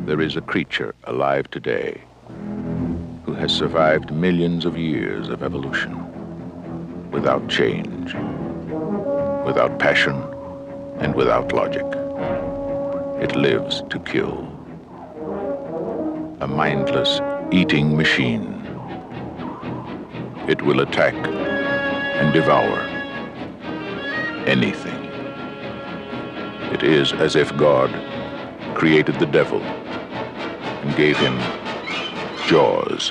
There is a creature alive today who has survived millions of years of evolution without change, without passion, and without logic. It lives to kill. A mindless eating machine. It will attack and devour anything. It is as if God created the devil and gave him jaws.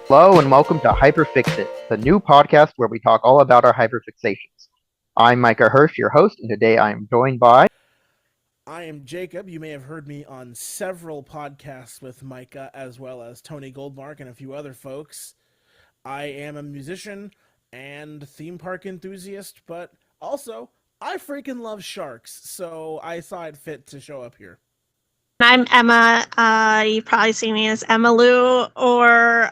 Hello and welcome to Hyperfix-It, the new podcast where we talk all about our hyperfixations. I'm Micah Hirsh, your host, and today I am joined by... I am Jacob. You may have heard me on several podcasts with Micah, as well as Tony Goldmark and a few other folks. I am a musician and theme park enthusiast, but also I freaking love sharks, so I saw it fit to show up here. I'm Emma. You probably see me as Emma Lou, or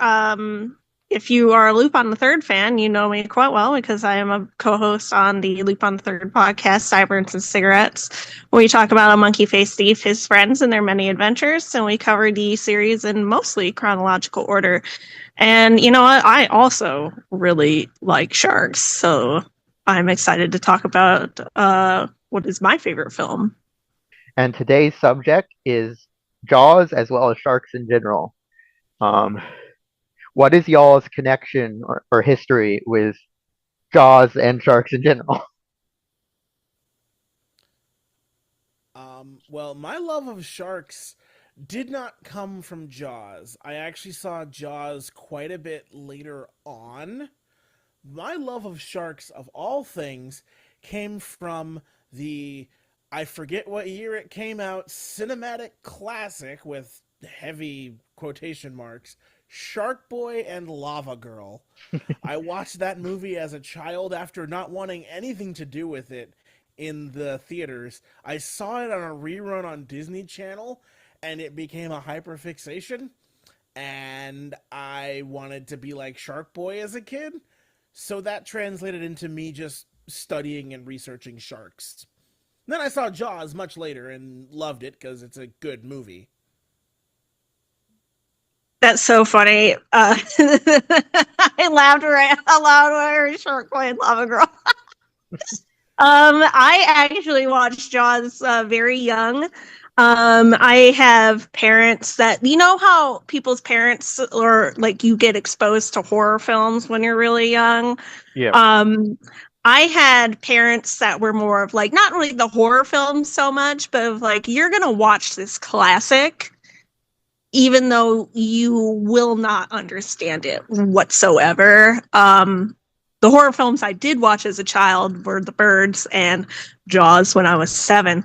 if you are a Loop on the Third fan, you know me quite well because I am a co-host on the Loop on the Third podcast, Cyburns and Cigarettes. We talk about a monkey-faced thief, his friends, and their many adventures, and we cover the series in mostly chronological order. And you know what? I also really like sharks, so I'm excited to talk about what is my favorite film. And today's subject is Jaws as well as sharks in general. What is y'all's connection or history with Jaws and sharks in general? Well, my love of sharks did not come from Jaws. I actually saw Jaws quite a bit later on. My love of sharks, of all things, came from the, I forget what year it came out, cinematic classic with heavy quotation marks, Shark Boy and Lava Girl. I watched that movie as a child after not wanting anything to do with it in the theaters. I saw it on a rerun on Disney Channel, and it became a hyperfixation, and I wanted to be like Shark Boy as a kid, so that translated into me just studying and researching sharks. Then I saw Jaws much later and loved it because it's a good movie. That's so funny. I laughed right out loud when I heard Shark Boy and Lava Girl. I actually watched Jaws very young. I have parents that, you know how people's parents, or like you get exposed to horror films when you're really young? Yeah. I had parents that were more of like, not really the horror films so much, but of like, you're going to watch this classic, even though you will not understand it whatsoever. The horror films I did watch as a child were The Birds and Jaws when I was 7.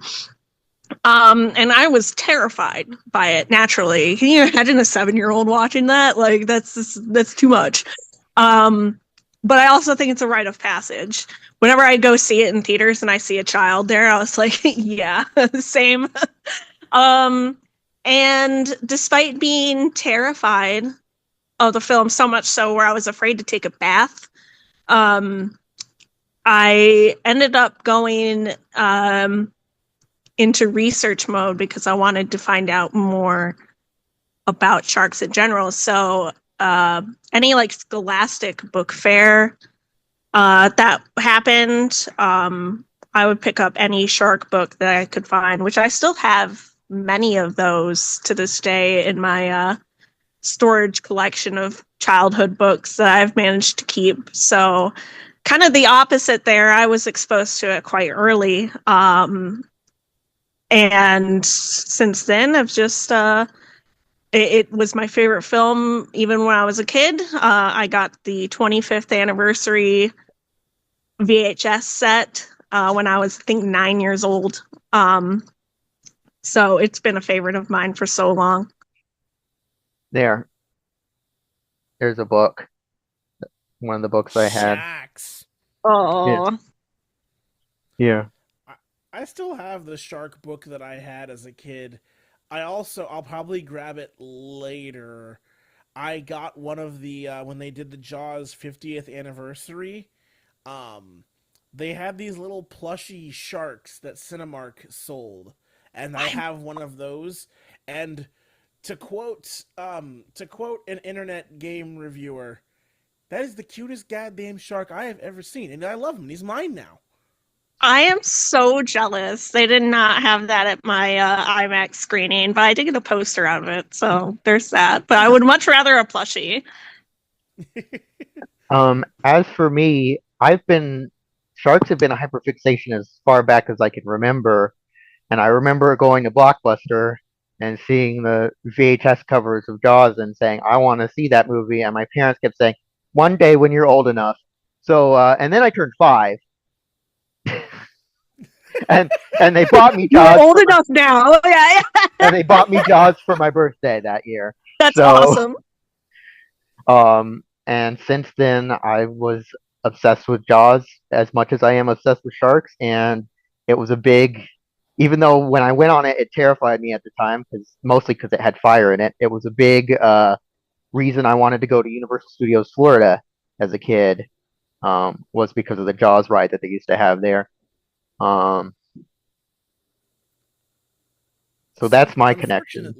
And I was terrified by it, naturally. Can you imagine a 7-year-old watching that? Like, that's too much. But I also think it's a rite of passage. Whenever I go see it in theaters and I see a child there, I was like, yeah, same. And despite being terrified of the film, so much so where I was afraid to take a bath, I ended up going into research mode because I wanted to find out more about sharks in general. So any like Scholastic book fair that happened, I would pick up any shark book that I could find, which I still have many of those to this day in my storage collection of childhood books that I've managed to keep. So kind of the opposite there. I was exposed to it quite early. And since then, I've just, it was my favorite film even when I was a kid. I got the 25th anniversary VHS set when I was, I think, 9 years old. So it's been a favorite of mine for so long. There's a book. One of the books I had. Sharks. Oh. Yeah. I still have the shark book that I had as a kid. I'll probably grab it later. I got one of the, when they did the Jaws 50th anniversary, they had these little plushy sharks that Cinemark sold, and I have one of those. And to quote an internet game reviewer, that is the cutest goddamn shark I have ever seen, and I love him. He's mine now. I am so jealous. They did not have that at my IMAX screening, but I did get a poster out of it, so there's that. But I would much rather a plushie. As for me, sharks have been a hyperfixation as far back as I can remember, and I remember going to Blockbuster and seeing the VHS covers of Jaws and saying, I want to see that movie, and my parents kept saying, one day when you're old enough. So, and then I turned 5, and they bought me You're Jaws. old enough now. Yeah, And they bought me Jaws for my birthday that year. that's So, awesome. And since then, I was obsessed with Jaws as much as I am obsessed with sharks, and it was a big. Even though when I went on it, it terrified me at the time, mostly because it had fire in it. It was a big reason I wanted to go to Universal Studios Florida as a kid. Was because of the Jaws ride that they used to have there. So that's my connection.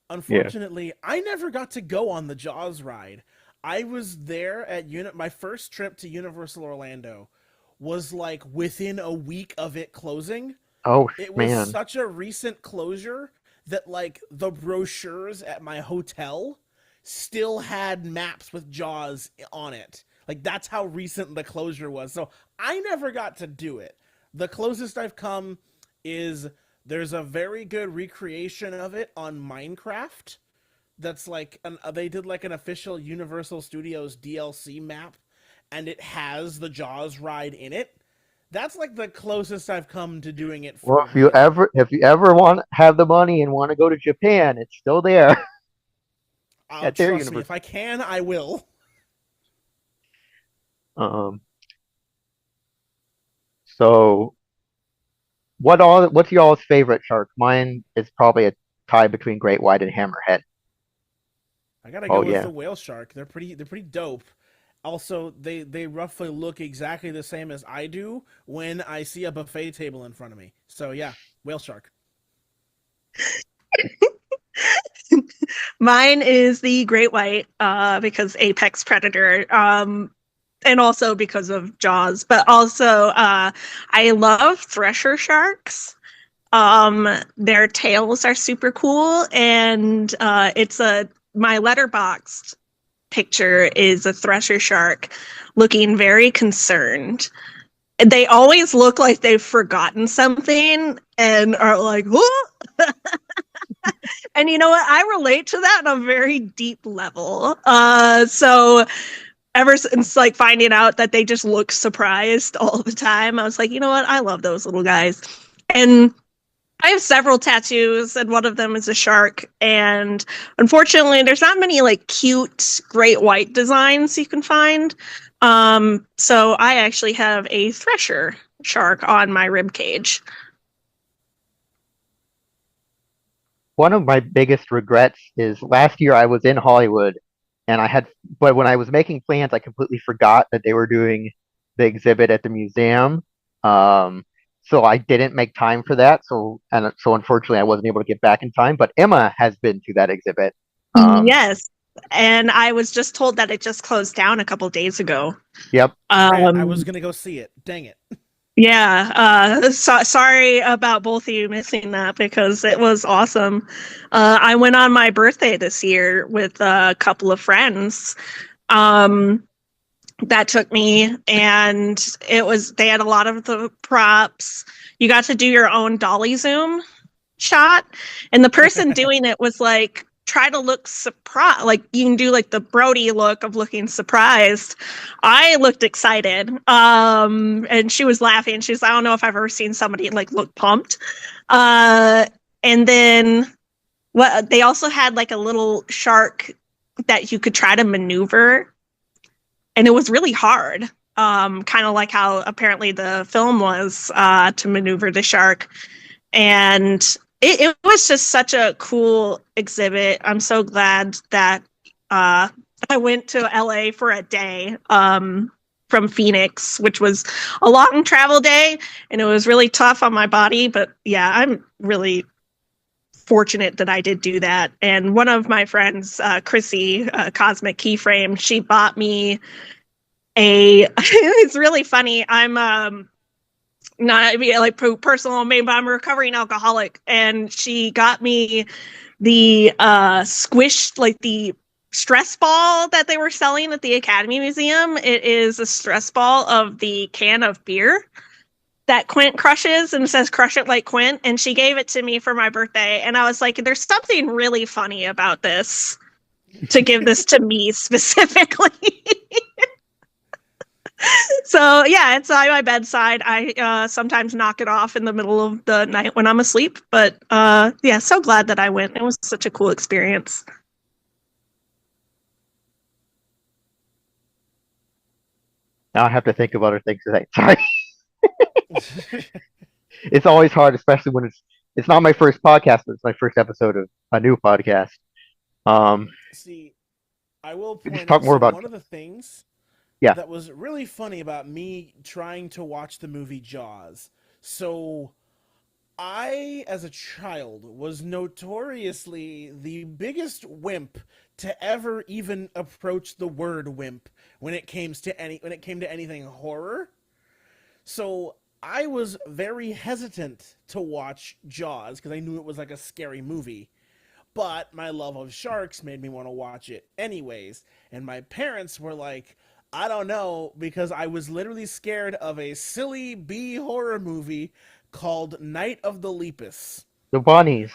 Unfortunately, I never got to go on the Jaws ride. I was there at my first trip to Universal Orlando was like within a week of it closing. Oh It was man, such a recent closure that like the brochures at my hotel still had maps with Jaws on it. Like that's how recent the closure was. So I never got to do it. The closest I've come is there's a very good recreation of it on Minecraft. That's like they did like an official Universal Studios DLC map, and it has the Jaws ride in it. That's like the closest I've come to doing it for well, real. if you ever want have the money and want to go to Japan, it's still there at their Trust me, university. if I can, I will. Um, so what's y'all's favorite shark? Mine is probably a tie between great white and hammerhead. I gotta Oh go with yeah. the whale shark. They're pretty dope. Also, they roughly look exactly the same as I do when I see a buffet table in front of me. So yeah, whale shark. Mine is the great white, because apex predator, and also because of Jaws. But also, I love thresher sharks. Their tails are super cool, and my letterboxed picture is a thresher shark looking very concerned. They always look like they've forgotten something and are like, "Whoa!" And you know what? I relate to that on a very deep level. So ever since like finding out that they just look surprised all the time, I was like, you know what? I love those little guys. And I have several tattoos, and one of them is a shark. And unfortunately, there's not many like cute great white designs you can find. So I actually have a thresher shark on my rib cage. One of my biggest regrets is last year I was in Hollywood and but when I was making plans, I completely forgot that they were doing the exhibit at the museum. Um, so I didn't make time for that. So unfortunately I wasn't able to get back in time, but Emma has been to that exhibit. Yes. And I was just told that it just closed down a couple days ago. Yep. I was gonna go see it. Dang it. Yeah, sorry about both of you missing that because it was awesome. I went on my birthday this year with a couple of friends that took me, and they had a lot of the props. You got to do your own dolly zoom shot, and the person doing it was like, try to look surprised. Like you can do like the Brody look of looking surprised. I looked excited. And she was laughing. She's like, I don't know if I've ever seen somebody like look pumped. And then they also had like a little shark that you could try to maneuver. And it was really hard. Kind of like how apparently the film was, to maneuver the shark. And it was just such a cool exhibit. I'm so glad that I went to LA for a day. from Phoenix, which was a long travel day, and it was really tough on my body. But yeah, I'm really fortunate that I did do that. And one of my friends, Chrissy, Cosmic Keyframe, she bought me a. It's really funny. I'm not like personal, maybe, but I'm a recovering alcoholic, and she got me the squish, like the stress ball that they were selling at the Academy Museum. It is a stress ball of the can of beer that Quint crushes, and it says "Crush it like Quint." And she gave it to me for my birthday, and I was like, "There's something really funny about this to give this to me specifically." So yeah, it's by my bedside. I sometimes knock it off in the middle of the night when I'm asleep. But yeah, so glad that I went. It was such a cool experience. Now I have to think of other things to say. Sorry. It's always hard, especially when it's not my first podcast, but it's my first episode of a new podcast. See, I will We just point talk out more about one of the things Yeah. that was really funny about me trying to watch the movie Jaws. So, I, as a child, was notoriously the biggest wimp to ever even approach the word wimp when it came to anything horror. So I was very hesitant to watch Jaws because I knew it was like a scary movie. But my love of sharks made me want to watch it anyways. And my parents were like, I don't know, because I was literally scared of a silly B horror movie called Night of the Lepus. The bunnies.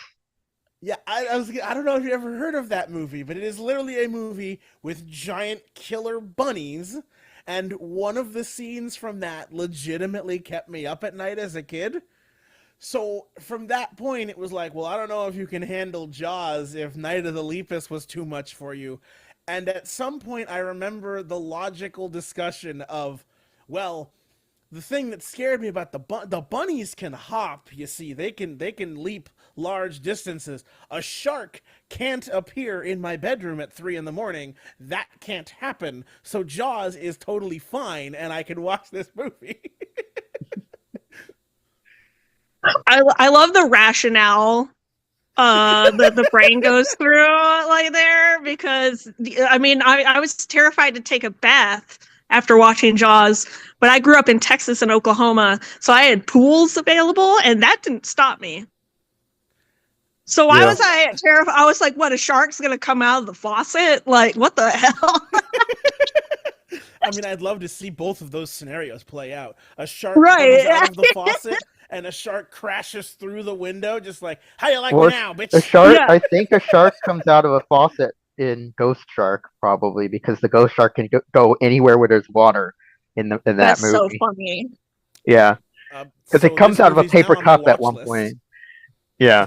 Yeah, I don't know if you ever heard of that movie, but it is literally a movie with giant killer bunnies, and one of the scenes from that legitimately kept me up at night as a kid. So from that point, it was like, well, I don't know if you can handle Jaws if Night of the Lepus was too much for you. And at some point, I remember the logical discussion of, well, the thing that scared me about the bunnies can hop. You see, they can leap large distances. A shark can't appear in my bedroom at 3 a.m. That can't happen. So Jaws is totally fine, and I can watch this movie. I love the rationale the brain goes through like there, because I mean I was terrified to take a bath after watching Jaws, but I grew up in Texas and Oklahoma, so I had pools available, and that didn't stop me. So why was I terrified? I was like, what, a shark's gonna come out of the faucet? Like, what the hell? I mean, I'd love to see both of those scenarios play out. A shark comes out of the faucet, and a shark crashes through the window, just like, how you like me now, bitch? A shark, I think a shark comes out of a faucet in Ghost Shark, probably, because the Ghost Shark can go anywhere where there's water in that movie. That's so funny. Yeah. Because So it comes this out of a movie's now paper on cup the at watch one list. point. Yeah.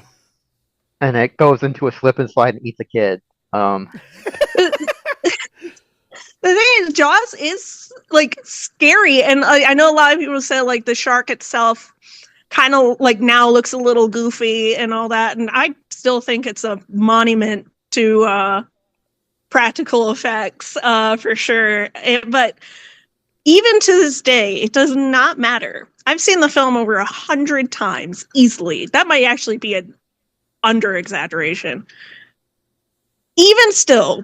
And it goes into a slip and slide and eats a kid. The thing is, Jaws is like scary, and I know a lot of people say like the shark itself kind of like now looks a little goofy and all that, and I still think it's a monument to practical effects for sure. But even to this day, it does not matter. I've seen the film over 100 times easily. That might actually be an under exaggeration. Even still,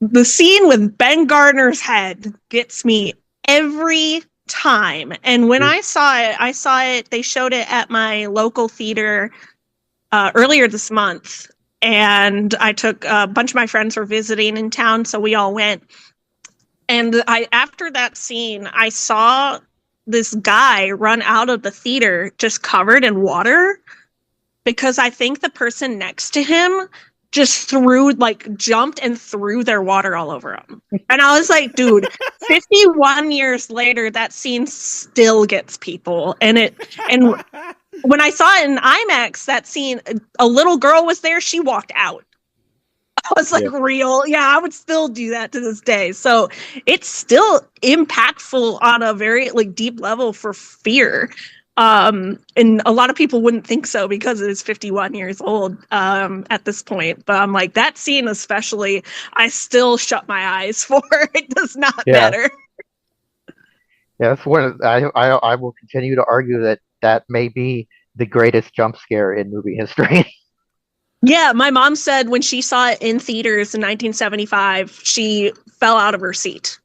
the scene with Ben Gardner's head gets me every time. And when I saw it, they showed it at my local theater earlier this month. And I took a bunch of my friends were visiting in town, so we all went. And after that scene, I saw this guy run out of the theater just covered in water, because I think the person next to him just jumped and threw their water all over him. And I was like, dude, 51 years later, that scene still gets people. And when I saw it in IMAX, that scene, a little girl was there, she walked out. I was like, real? Yeah, I would still do that to this day. So it's still impactful on a very deep level for fear. And a lot of people wouldn't think so because it is 51 years old at this point. But I'm like, that scene especially, I still shut my eyes for. It does not matter. Yeah, that's one. I will continue to argue that that may be the greatest jump scare in movie history. Yeah, my mom said when she saw it in theaters in 1975, she fell out of her seat.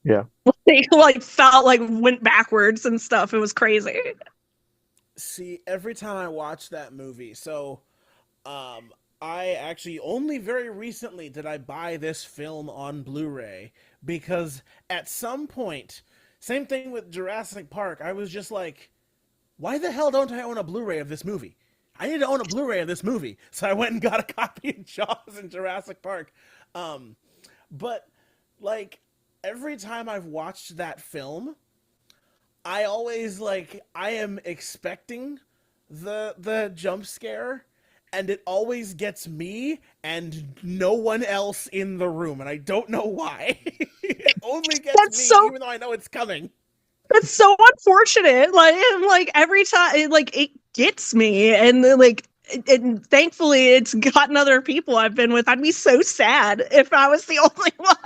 Yeah. They like felt like went backwards and stuff. It was crazy. See, every time I watch that movie, um, I actually only very recently did I buy this film on Blu-ray because at some point, same thing with Jurassic Park, I was just like, why the hell don't I own a Blu-ray of this movie? I need to own a Blu-ray of this movie. So I went and got a copy of Jaws and Jurassic Park. Um, but like every time I've watched that film, I always I am expecting the jump scare and it always gets me and no one else in the room and I don't know why. It only gets That's me so even though I know it's coming. that's so unfortunate. Like every time, it gets me, and and thankfully, it's gotten other people I've been with. I'd be so sad if I was the only one.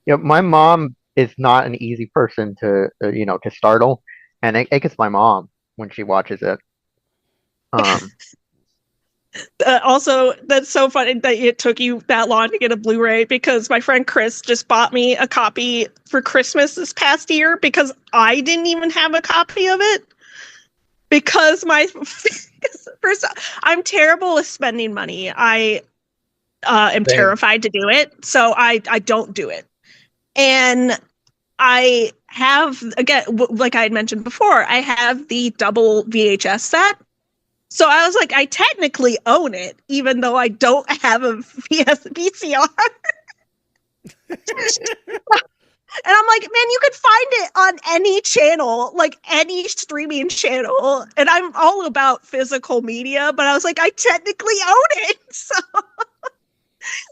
Yeah, my mom is not an easy person to to startle, and it gets my mom when she watches it. Um, Also, that's so funny that it took you that long to get a Blu-ray because my friend Chris just bought me a copy for Christmas this past year because I didn't even have a copy of it because my first I'm terrible with spending money. I am Same. terrified to do it, so I don't do it. And I have again, like I had mentioned before, I have the double VHS set. So I was like, I technically own it, even though I don't have a VCR. And I'm like, man, you could find it on any channel, like any streaming channel. And I'm all about physical media, but I was like, I technically own it. So,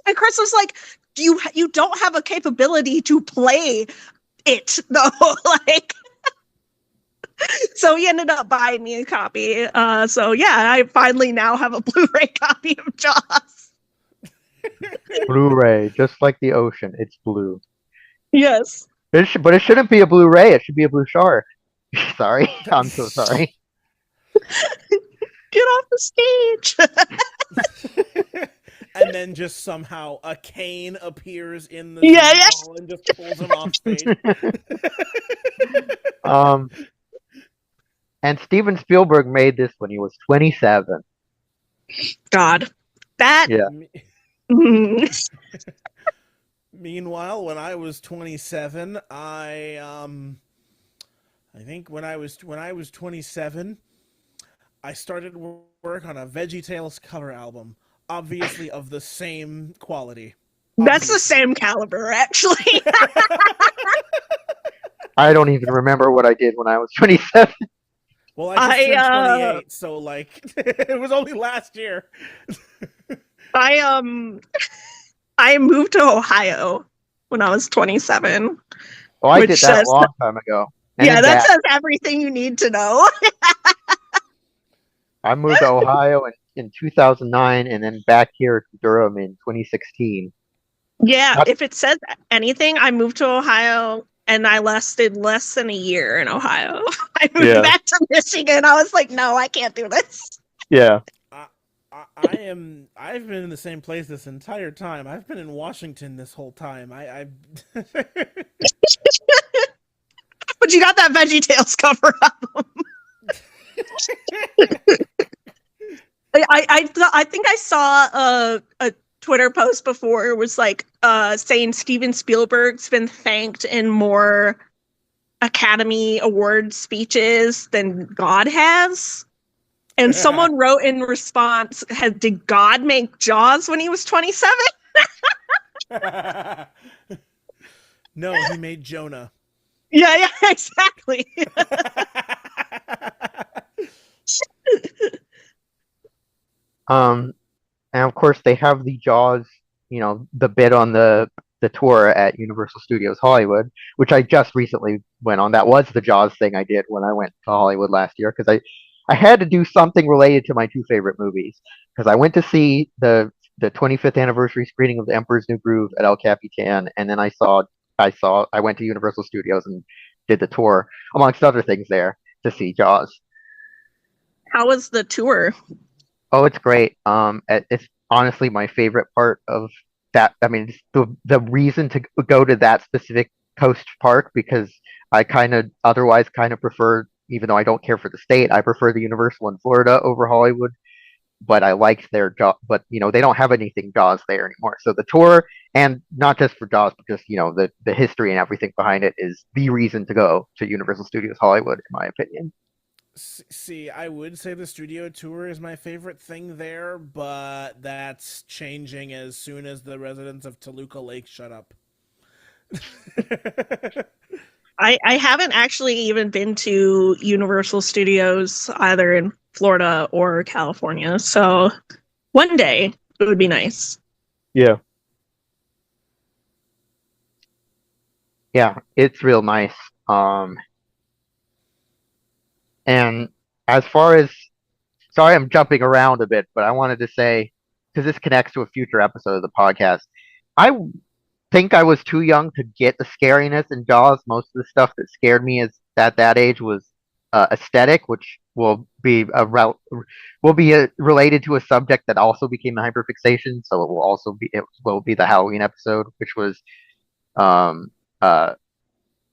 and Chris was like, you don't have a capability to play it though. Like, so he ended up buying me a copy. So yeah, I finally now have a Blu-ray copy of Jaws. Blu-ray, just like the ocean, it's blue. Yes. But it shouldn't be a Blu-ray. It should be a blue shark. Sorry, I'm so sorry. Get off the stage. And then just somehow a cane appears in the Yeah, Zoom yeah. call and just pulls him off stage. Um, and Steven Spielberg made this when he was 27. God. That. Yeah. Mm. Meanwhile, when I was 27, I think when I was 27, I started work on a VeggieTales cover album, obviously of the same quality. That's the Obviously. same caliber, actually. I don't even remember what I did when I was 27. Well, I just turned 28, so it was only last year. I moved to Ohio when I was 27. Oh, I Which did that says a long time ago. And Yeah, then that back. says everything you need to know. I moved to Ohio in 2009 and then back here to Durham in 2016. Yeah, Not- if it says anything, I moved to Ohio and I lasted less than a year in Ohio. I moved Yeah. back to Michigan. I was like, no, I can't do this. Yeah. I've been in the same place this entire time. I've been in Washington this whole time. But you got that VeggieTales cover album. I think I saw a Twitter post before. It was like saying Steven Spielberg's been thanked in more Academy Award speeches than God has. And someone wrote in response, did God make Jaws when he was 27? No, he made Jonah. Yeah, exactly. And of course they have the Jaws, the bit on the tour at Universal Studios Hollywood, which I just recently went on. That was the Jaws thing I did when I went to Hollywood last year because I had to do something related to my two favorite movies because I went to see the 25th anniversary screening of The Emperor's New Groove at El Capitan, and then I went to Universal Studios and did the tour, amongst other things, there to see Jaws. How was the tour? Oh, it's great. It's honestly my favorite part of that. I mean, it's the reason to go to that specific coast park, because I kind of otherwise kind of prefer, even though I don't care for the state, I prefer the Universal in Florida over Hollywood. But I liked their Jaws, but they don't have anything Jaws there anymore. So the tour, and not just for Jaws, but just the history and everything behind it, is the reason to go to Universal Studios Hollywood, in my opinion. See, I would say the studio tour is my favorite thing there, but that's changing as soon as the residents of Toluca Lake shut up. I haven't actually even been to Universal Studios either in Florida or California, so one day it would be nice. Yeah. Yeah, it's real nice. And as far as, sorry, I'm jumping around a bit, but I wanted to say, because this connects to a future episode of the podcast, I think I was too young to get the scariness in Jaws. Most of the stuff that scared me at that age was aesthetic, which will be related to a subject that also became a hyperfixation. So it will be the Halloween episode, which was um, I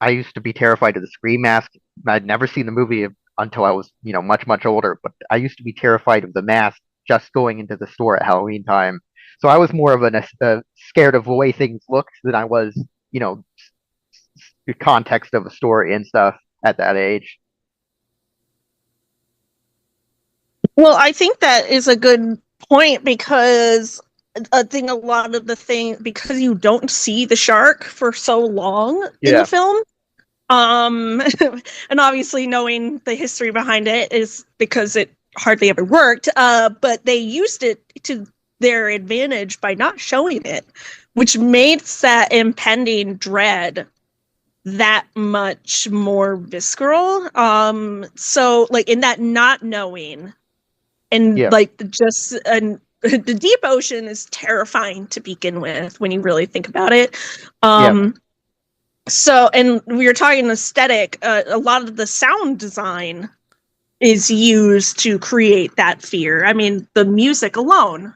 used to be terrified of the Scream mask. I'd never seen the movie until I was, much older. But I used to be terrified of the mask just going into the store at Halloween time. So I was more of scared of the way things looked than I was, the context of a story and stuff at that age. Well, I think that is a good point, because I think a lot of the thing, because you don't see the shark for so long in the film, and obviously knowing the history behind it is because it hardly ever worked, but they used it to their advantage by not showing it, which makes that impending dread that much more visceral. So like in that not knowing, and like the deep ocean is terrifying to begin with when you really think about it. So, and we were talking aesthetic, a lot of the sound design is used to create that fear. I mean, the music alone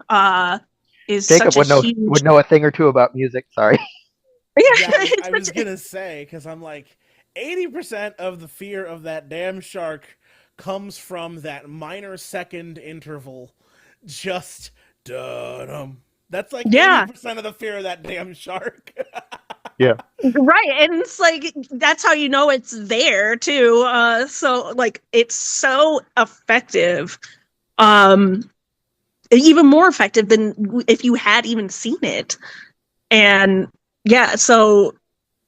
is Jacob such a huge... would know a thing or two about music. Sorry. Yeah, I was gonna say, because I'm like, 80% of the fear of that damn shark comes from that minor second interval. Just dum. That's like 80% of the fear of that damn shark. Yeah. Right, and it's like, that's how you know it's there too. So like, it's so effective, even more effective than if you had even seen it. And yeah, so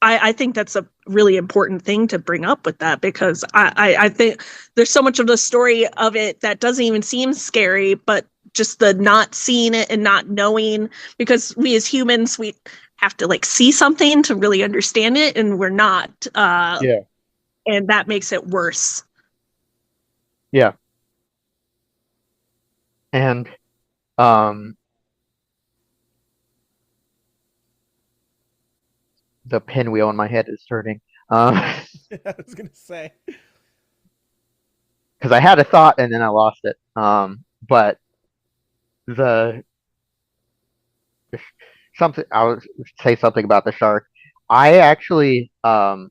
I think that's a really important thing to bring up with that, because I think there's so much of the story of it that doesn't even seem scary, but just the not seeing it and not knowing, because we as humans, we have to like see something to really understand it, and we're not. And that makes it worse. Yeah. And the pinwheel in my head is turning. I was gonna say, because I had a thought and then I lost it. But something I was say something about the shark. I actually am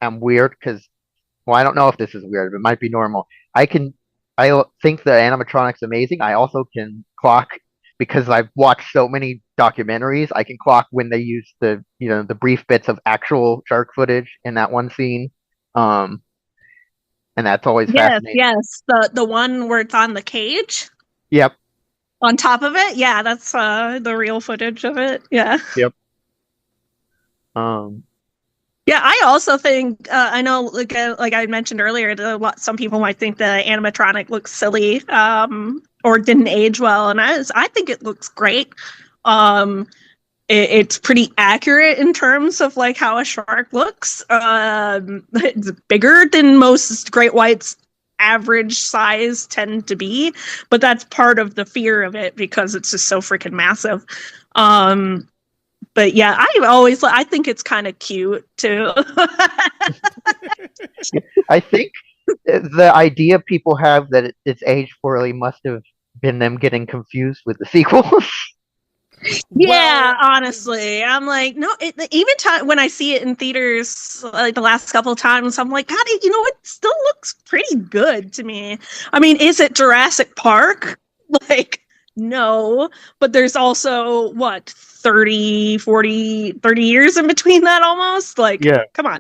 weird because, well, I don't know if this is weird, but it might be normal. I think the animatronics amazing. I also can clock, because I've watched so many documentaries. I can clock when they use the brief bits of actual shark footage in that one scene. And that's always fascinating. Yes, the one where it's on the cage. Yep. On top of it, yeah, that's the real footage of it. Yeah. Yep. Yeah, I also think I know, like I mentioned earlier, some people might think the animatronic looks silly or didn't age well, and I think it looks great. It's pretty accurate in terms of like how a shark looks. It's bigger than most great whites average size tend to be, but that's part of the fear of it, because it's just so freaking massive. But yeah, I think it's kind of cute too. I think the idea people have that it's aged poorly must have been them getting confused with the sequels. Yeah, Well, honestly, I'm like, no. Even when I see it in theaters, like the last couple of times, I'm like, God, you know, it still looks pretty good to me. I mean, is it Jurassic Park? Like, no, but there's also what 30, 40, 30 years in between that almost. Like, Yeah. come on.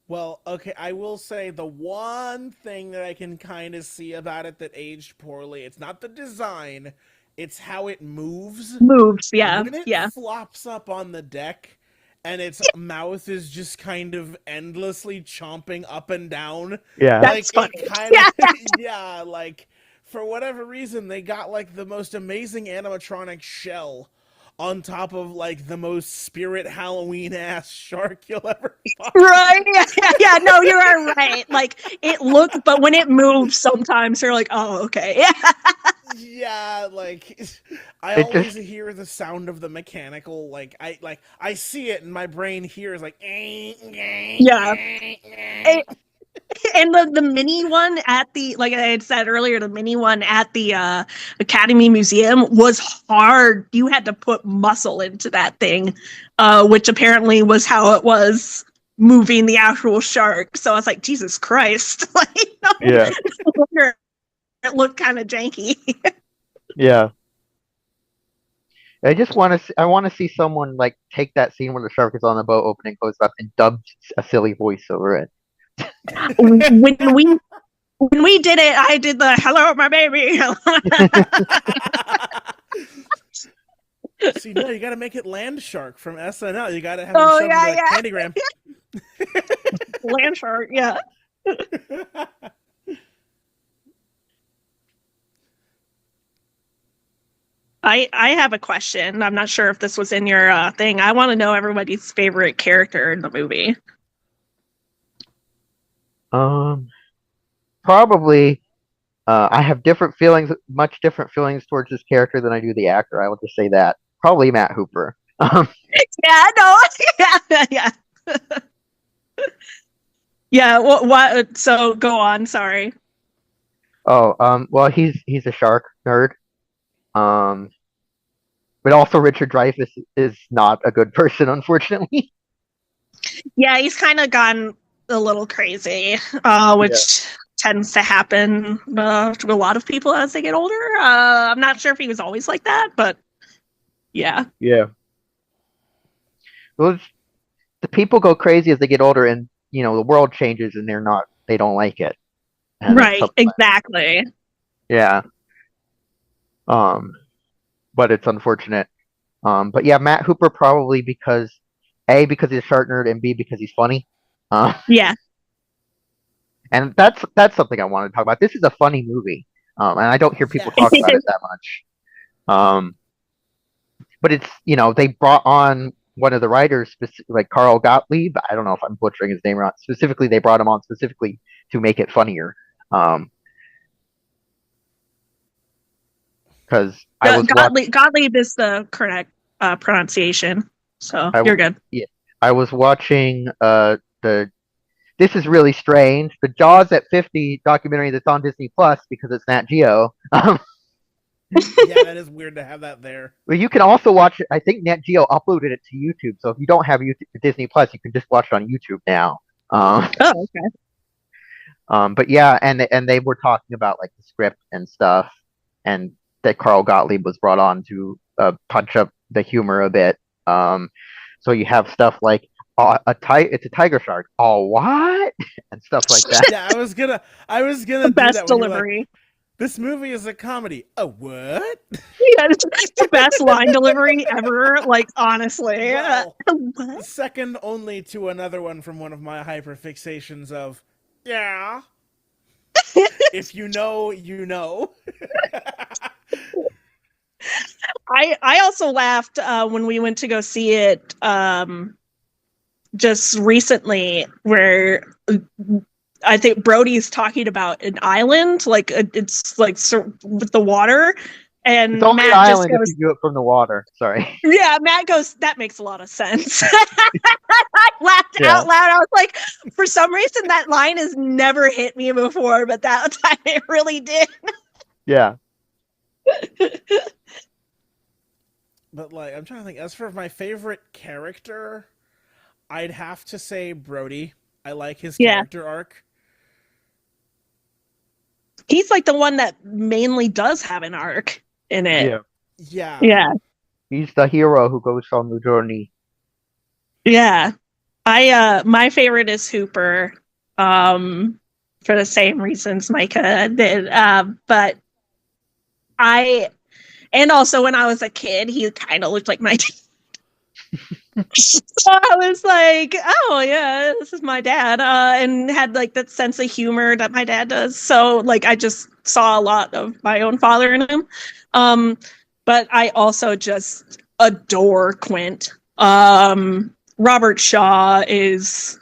well, okay, I will say the one thing that I can kind of see about it that aged poorly, it's not the design, it's how it moves. Moves, yeah, When it yeah. flops up on the deck and its mouth is just kind of endlessly chomping up and down, Yeah. like That's funny. it kind of, Yeah, yeah, like for whatever reason, they got like the most amazing animatronic shell on top of like the most spirit Halloween ass shark you'll ever find. right. Yeah. No, you are right. Like it looks, but when it moves, sometimes you're like, oh, okay. Yeah. Yeah, like I It always just hear the sound of the mechanical. I see it, and my brain hears like. Yeah. And the mini one at the, like I had said earlier, the mini one at the Academy Museum was hard. You had to put muscle into that thing, which apparently was how it was moving the actual shark. So I was like, Jesus Christ. Like, yeah. no wonder it looked kind of janky. Yeah. I just want to. I want to see someone like take that scene where the shark is on the boat opening close up and dub a silly voice over it. When we did it, I did the "Hello, my baby." See, no, you got to make it Land Shark from SNL. You got to have him Oh shove yeah, into that candygram. land shark. Yeah. I have a question. I'm not sure if this was in your thing. I want to know everybody's favorite character in the movie. Probably. I have different feelings, much different feelings towards this character than I do the actor. I will just say that. Probably Matt Hooper. Yeah, no, yeah, yeah, yeah. What? So go on. Sorry. Well, he's a shark nerd. Um, but also Richard Dreyfuss is not a good person, unfortunately. Yeah, he's kind of gone a little crazy, Yeah. which tends to happen to a lot of people as they get older. I'm not sure if he was always like that, but yeah. Yeah. Well, the people go crazy as they get older, and the world changes, and they don't like it. And Right, exactly. Yeah. But it's unfortunate. But yeah, Matt Hooper probably because because he's a shark nerd, and B because he's funny. Yeah. And that's something I wanted to talk about. This is a funny movie, and I don't hear people talk about it that much. But it's they brought on one of the writers, like Carl Gottlieb. I don't know if I'm butchering his name wrong. Specifically, they brought him on specifically to make it funnier. Because Gottlieb is the correct pronunciation, so you're good. Yeah, I was watching the This Is Really Strange, the Jaws at 50 documentary that's on Disney Plus because it's Nat Geo. Yeah, that is weird to have that there. Well, you can also watch it. I think Nat Geo uploaded it to YouTube, so if you don't have Disney Plus, you can just watch it on YouTube now. Oh, okay. But yeah, and they were talking about like the script and stuff, and that Carl Gottlieb was brought on to punch up the humor a bit. So you have stuff like it's a tiger shark. Oh, what? And stuff like that. Yeah, I was gonna The do best that delivery. Like, this movie is a comedy. A what? Yeah, it's the best line delivery ever. Like honestly, Well, what? second only to another one from one of my hyperfixations of, yeah. If you know, you know. I also laughed when we went to go see it just recently, where I think Brody's talking about an island, like it's like with the water, And It's only an Matt just island if goes, you do it from the water. Sorry. yeah, Matt goes, that makes a lot of sense. I laughed Yeah. out loud. I was like, for some reason, that line has never hit me before, but that time it really did. Yeah. But like, I'm trying to think. As for my favorite character, I'd have to say Brody. I like his Yeah. character arc. He's like the one that mainly does have an arc in it. Yeah. Yeah. Yeah. He's the hero who goes on the journey. Yeah. My favorite is Hooper. For the same reasons Micah did. But and also when I was a kid, he kind of looked like my dad. So I was like, oh yeah, this is my dad. And had like that sense of humor that my dad does. So like I just saw a lot of my own father in him. But I also just adore Quint. Robert Shaw is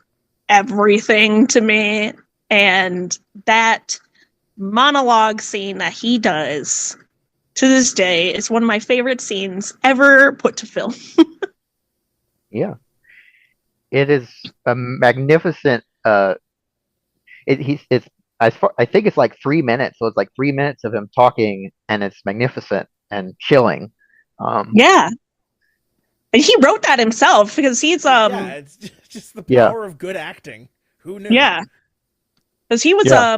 everything to me. And that monologue scene that he does to this day is one of my favorite scenes ever put to film. Yeah. It is a magnificent it's I think it's like 3 minutes, so it's like 3 minutes of him talking and it's magnificent and chilling. Yeah. And he wrote that himself because he's Yeah, it's just the Yeah. power of good acting. Who knew? yeah. Because he was Yeah.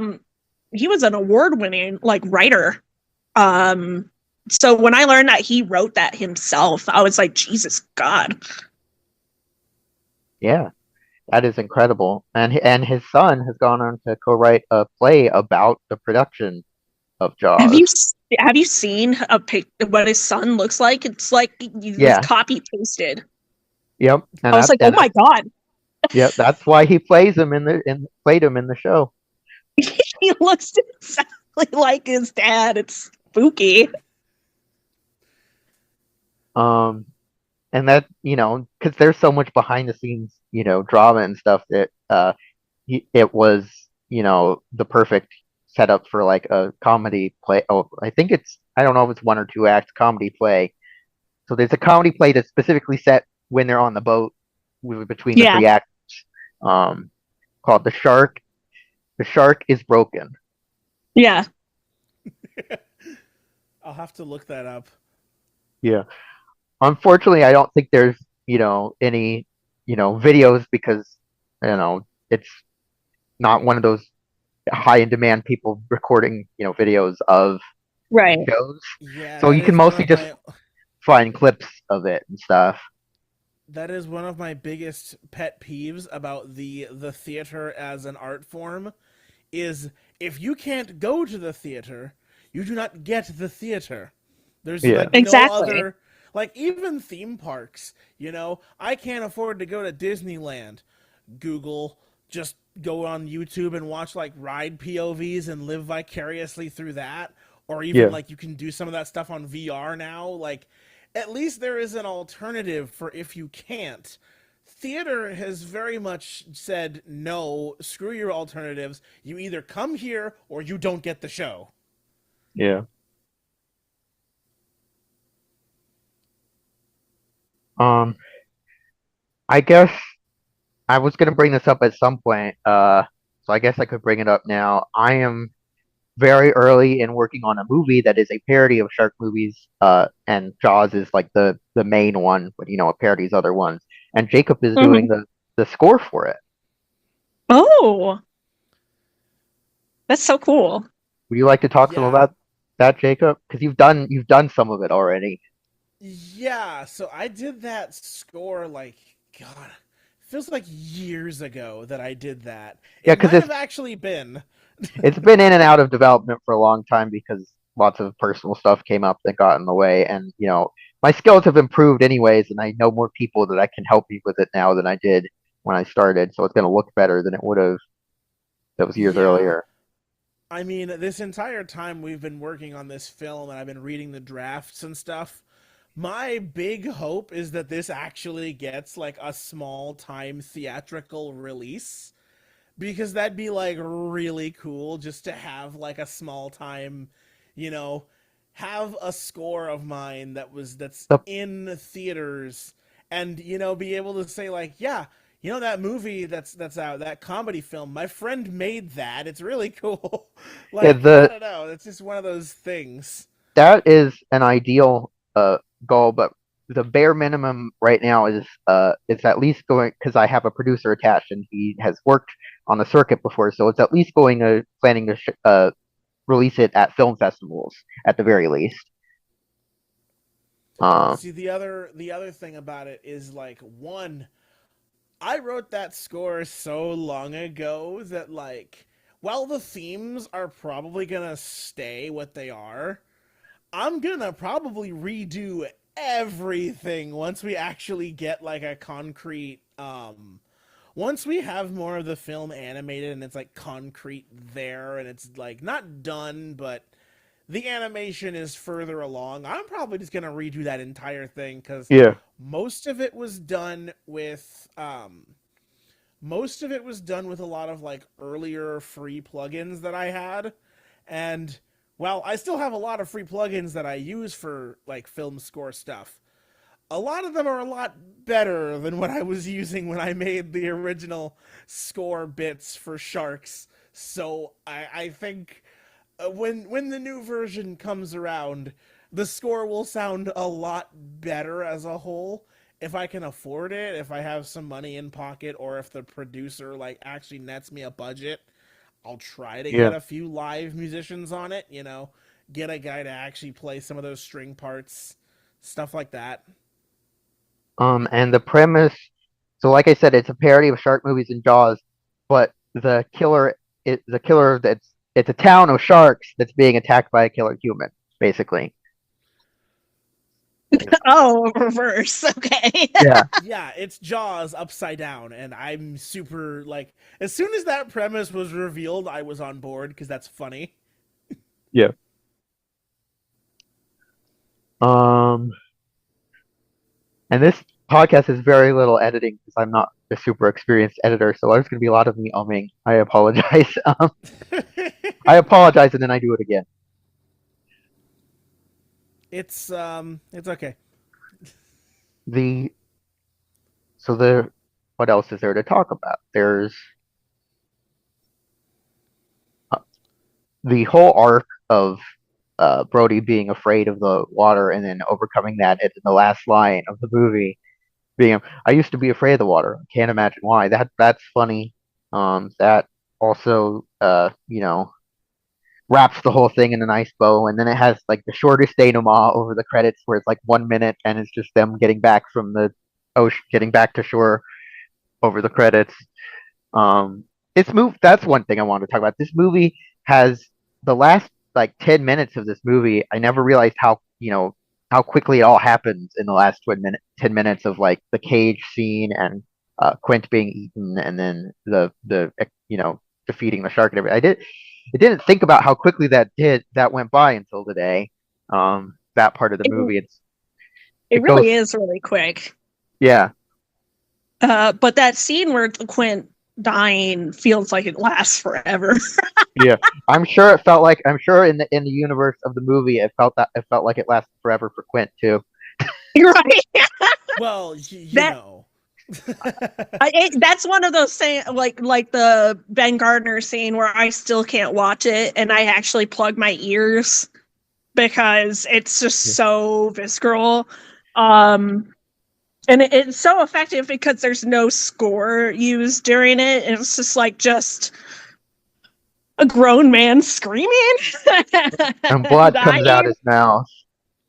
he was an award-winning like writer. So when I learned that he wrote that himself, I was like, Jesus God. Yeah. That is incredible. And his son has gone on to co-write a play about the production of Have Jaws. you seen what his son looks like? It's like he was Yeah. copy pasted. Yep. And I was like, oh my God. yep, that's why he played him in the show. He looks exactly like his dad. It's spooky. And that, because there's so much behind the scenes, drama and stuff that it was, the perfect setup for like a comedy play. Oh, I don't know if it's 1 or 2 act comedy play. So there's a comedy play that's specifically set when they're on the boat between the Yeah. 3 acts, called The Shark. The Shark is Broken. Yeah. I'll have to look that up. Yeah. Unfortunately, I don't think there's, any, videos because, it's not one of those high in demand people recording, videos of Right. shows. Yeah, So that you can is one mostly of just my- find clips of it and stuff. That is one of my biggest pet peeves about the theater as an art form is if you can't go to the theater, you do not get the theater. There's Yeah. like Exactly. no other, like even theme parks, I can't afford to go to Disneyland. Google, just go on YouTube and watch like ride POVs and live vicariously through that. Or even Yeah. like you can do some of that stuff on VR now. Like at least there is an alternative for if you can't. Theater has very much said, no, screw your alternatives. You either come here or you don't get the show. Yeah. I guess I was gonna bring this up at some point, so I guess I could bring it up now. I am very early in working on a movie that is a parody of shark movies, and Jaws is like the main one, but it parodies other ones. And Jacob is doing the score for it. Oh, that's so cool. Would you like to talk some Yeah. about that, Jacob? Because you've done some of it already. Yeah, so I did that score like, God, feels like years ago that I did that. Yeah, It 'cause might it's- have actually been. It's been in and out of development for a long time because lots of personal stuff came up that got in the way, and my skills have improved anyways, and I know more people that I can help me with it now than I did when I started, so it's going to look better than it would have that was years Yeah. earlier. I mean, this entire time we've been working on this film and I've been reading the drafts and stuff, my big hope is that this actually gets like a small time theatrical release. Because that'd be like really cool just to have like a small time, you know, have a score of mine that's The- in theaters, and be able to say like, yeah, that movie that's out, that comedy film, my friend made that. It's really cool. Yeah, Like, I don't know, it's just one of those things. that is an ideal goal, but the bare minimum right now is at least going, because I have a producer attached and he has worked on the circuit before, so it's at least planning to release it at film festivals at the very least. See, the other thing about it is, like, one, I wrote that score so long ago that, like, while the themes are probably gonna stay what they are, I'm gonna probably redo everything once we actually get like a concrete once we have more of the film animated and it's like concrete there, and it's like not done, but the animation is further along. I'm probably just gonna redo that entire thing, because Yeah. most of it was done with most of it was done with a lot of like earlier free plugins that I had. And well, I still have a lot of free plugins that I use for like film score stuff. A lot of them are a lot better than what I was using when I made the original score bits for Sharks. So I think when the new version comes around, the score will sound a lot better as a whole. If I can afford it, if I have some money in pocket, or if the producer like actually nets me a budget, I'll try to get a few live musicians on it, get a guy to actually play some of those string parts, stuff like that. And the premise, so like I said, it's a parody of shark movies and Jaws, but it's a town of sharks that's being attacked by a killer human, basically. Oh, reverse. Okay. Yeah. Yeah, it's Jaws upside down, and I'm super, like, as soon as that premise was revealed, I was on board, because that's funny. Yeah. And this podcast has very little editing because I'm not a super experienced editor, so there's going to be a lot of me umming. I apologize. I apologize, and then I do it again. It's okay. What else is there to talk about? There's the whole arc of Brody being afraid of the water and then overcoming that in the last line of the movie. I used to be afraid of the water. I can't imagine why. That's funny. That also, wraps the whole thing in a nice bow, and then it has like the shortest denouement over the credits, where it's like 1 minute, and it's just them getting back from the ocean, getting back to shore over the credits. This movie. That's one thing I wanted to talk about. This movie has the last like 10 minutes of this movie. I never realized how quickly it all happens in the last 10 minutes of like the cage scene and Quint being eaten, and then the defeating the shark and everything. I didn't think about how quickly that went by until today. That part of the movie, It really is really quick. Yeah. But that scene where Quint dying feels like it lasts forever. Yeah, I'm sure in the universe of the movie it felt like it lasted forever for Quint too. You're right. Well, you know. That's one of those things, like the Ben Gardner scene, where I still can't watch it, and I actually plug my ears because it's just so visceral. And it's so effective because there's no score used during it. And it's just a grown man screaming. And blood comes out his mouth.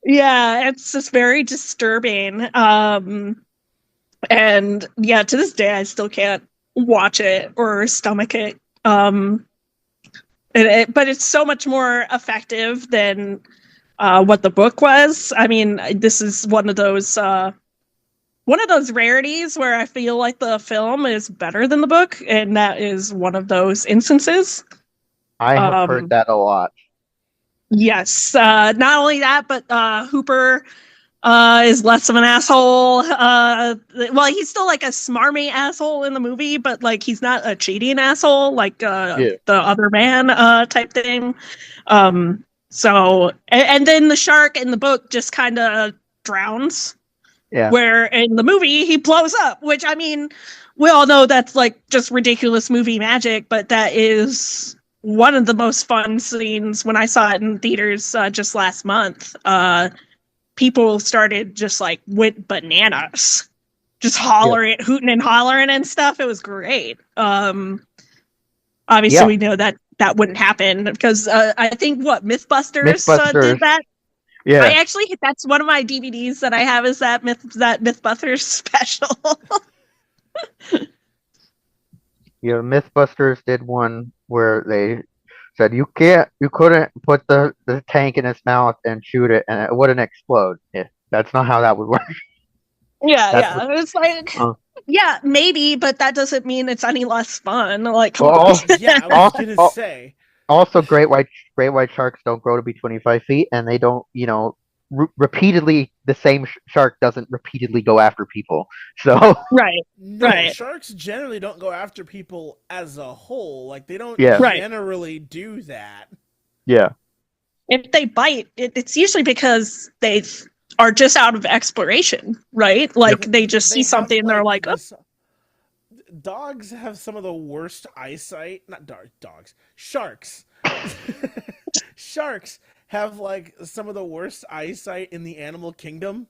Yeah, it's just very disturbing. And yeah, to this day, I still can't watch it or stomach it. But it's so much more effective than what the book was. I mean, this is one of those rarities where I feel like the film is better than the book, and that is one of those instances. I have heard that a lot. Yes. Not only that, but Hooper is less of an asshole. Well, he's still like a smarmy asshole in the movie, but like he's not a cheating asshole like the other man type thing. So, and then the shark in the book just kind of drowns. Yeah. Where in the movie he blows up, which I mean, we all know that's like just ridiculous movie magic, but that is one of the most fun scenes when I saw it in theaters just last month. People started just like went bananas, just hollering, hooting and hollering and stuff. It was great. Obviously, we know that wouldn't happen because I think Mythbusters did that. Yeah, that's one of my DVDs that I have is that Mythbusters special. Mythbusters did one where they said you couldn't put the tank in his mouth and shoot it and it wouldn't explode. Yeah, that's not how that would work. Yeah. It's like, yeah, maybe, but that doesn't mean it's any less fun. Like, I was gonna say. Also, great white sharks don't grow to be 25 feet, and they don't, repeatedly, the same shark doesn't repeatedly go after people. So right. Sharks generally don't go after people as a whole. Like, they don't Right. generally do that. Yeah. If they bite, it's usually because they are just out of exploration, right? Like, they just see something and they're like, oh. Dogs have some of the worst eyesight. Not dogs. Sharks. Sharks have like some of the worst eyesight in the animal kingdom.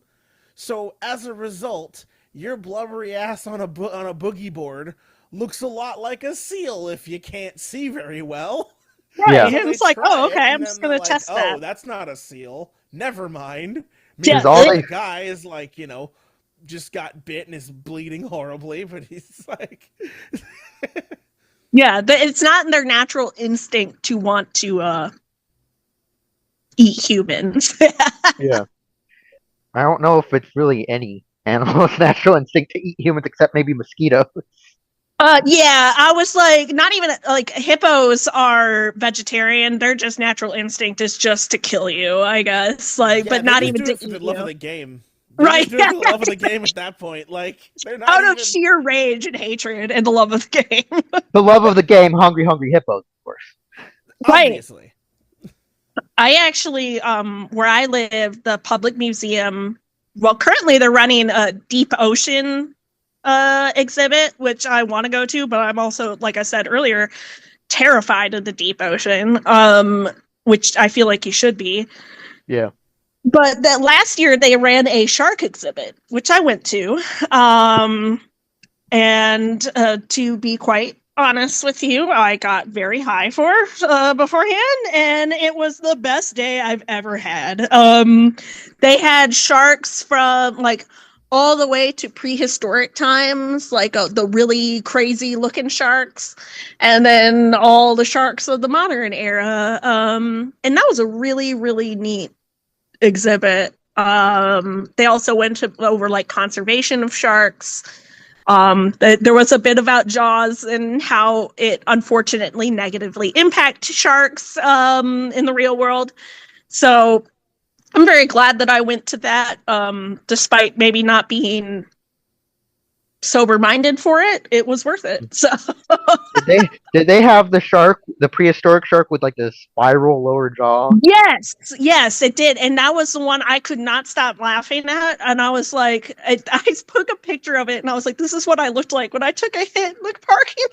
So as a result, your blubbery ass on a boogie board looks a lot like a seal if you can't see very well. Right. Yeah. And it's like, oh, okay, I'm just gonna test that. Oh, that's not a seal. Never mind. The guy is like, just got bit and is bleeding horribly, but he's like... Yeah, it's not in their natural instinct to want to eat humans. Yeah. I don't know if it's really any animal's natural instinct to eat humans except maybe mosquitoes. Yeah, I was like, not even like hippos are vegetarian. Their just natural instinct is just to kill you, I guess. Like, but not even to eat the love of the game. Right. The love of the game at that point. Like, they're not out of sheer rage and hatred and the love of the game. The love of the game, hungry hippos, of course. Obviously. I actually, where I live, the public museum, well, currently they're running a deep ocean exhibit, which I want to go to, but I'm also, like I said earlier, terrified of the deep ocean, which I feel like you should be. Yeah. But that last year they ran a shark exhibit, which I went to. And to be quite honest with you, I got very high for beforehand, and it was the best day I've ever had. They had sharks from like all the way to prehistoric times, like the really crazy looking sharks, and then all the sharks of the modern era. And that was a really, really neat exhibit. They also went over like conservation of sharks. There was a bit about Jaws and how it unfortunately negatively impacts sharks in the real world. So I'm very glad that I went to that, despite maybe not being sober-minded for it. It was worth it. So did they have the prehistoric shark with like the spiral lower jaw? Yes, it did, and that was the one I could not stop laughing at. And I was like, I took a picture of it, and I was like, this is what I looked like when I took a hit in the parking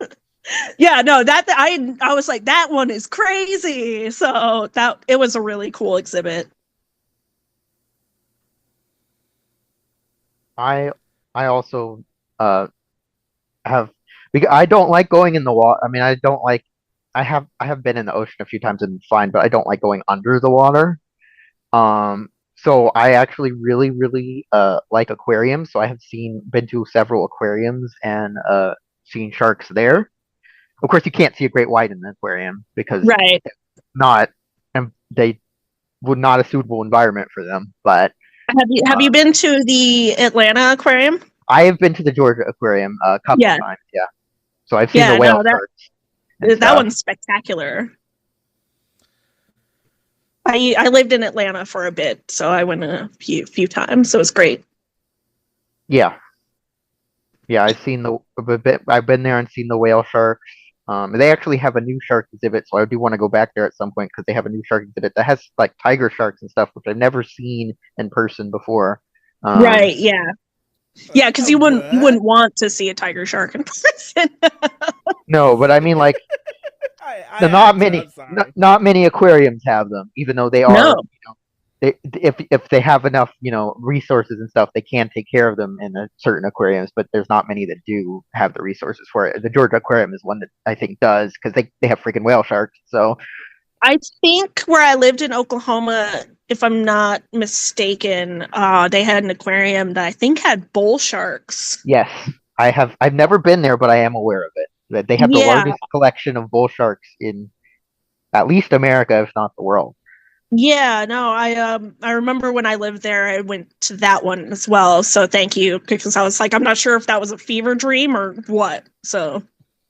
lot. Yeah, no, that I was like, that one is crazy. So that it was a really cool exhibit. I also have, because I don't like going in the water. I mean, I have been in the ocean a few times and fine, but I don't like going under the water. So I actually really, really like aquariums. So I have been to several aquariums and seen sharks there. Of course, you can't see a great white in an aquarium because they would not a suitable environment for them. But have you been to the Atlanta aquarium? I have been to the Georgia aquarium a couple of times. Yeah, so I've seen the whale sharks. That one's spectacular. I lived in Atlanta for a bit, so I went a few times. So it was great. Yeah. Yeah, I've been there and seen the whale sharks. They actually have a new shark exhibit, so I do want to go back there at some point because they have a new shark exhibit that has like tiger sharks and stuff, which I've never seen in person before. Um, Right, yeah. Yeah, because you What? wouldn't want to see a tiger shark in person. no, but I mean like I acted. I'm sorry. not many aquariums have them, even though they No. are, if they have enough, resources and stuff, they can take care of them in a certain aquariums, but there's not many that do have the resources for it. The Georgia Aquarium is one that I think does because they have freaking whale sharks. So I think where I lived in Oklahoma, if I'm not mistaken, they had an aquarium that I think had bull sharks. yes, I've never been there, but I am aware of it. That they have the Yeah, largest collection of bull sharks in at least America, if not the world. yeah, no, I remember when I lived there, I went to that one as well. So thank you, because I was like, I'm not sure if that was a fever dream or what. So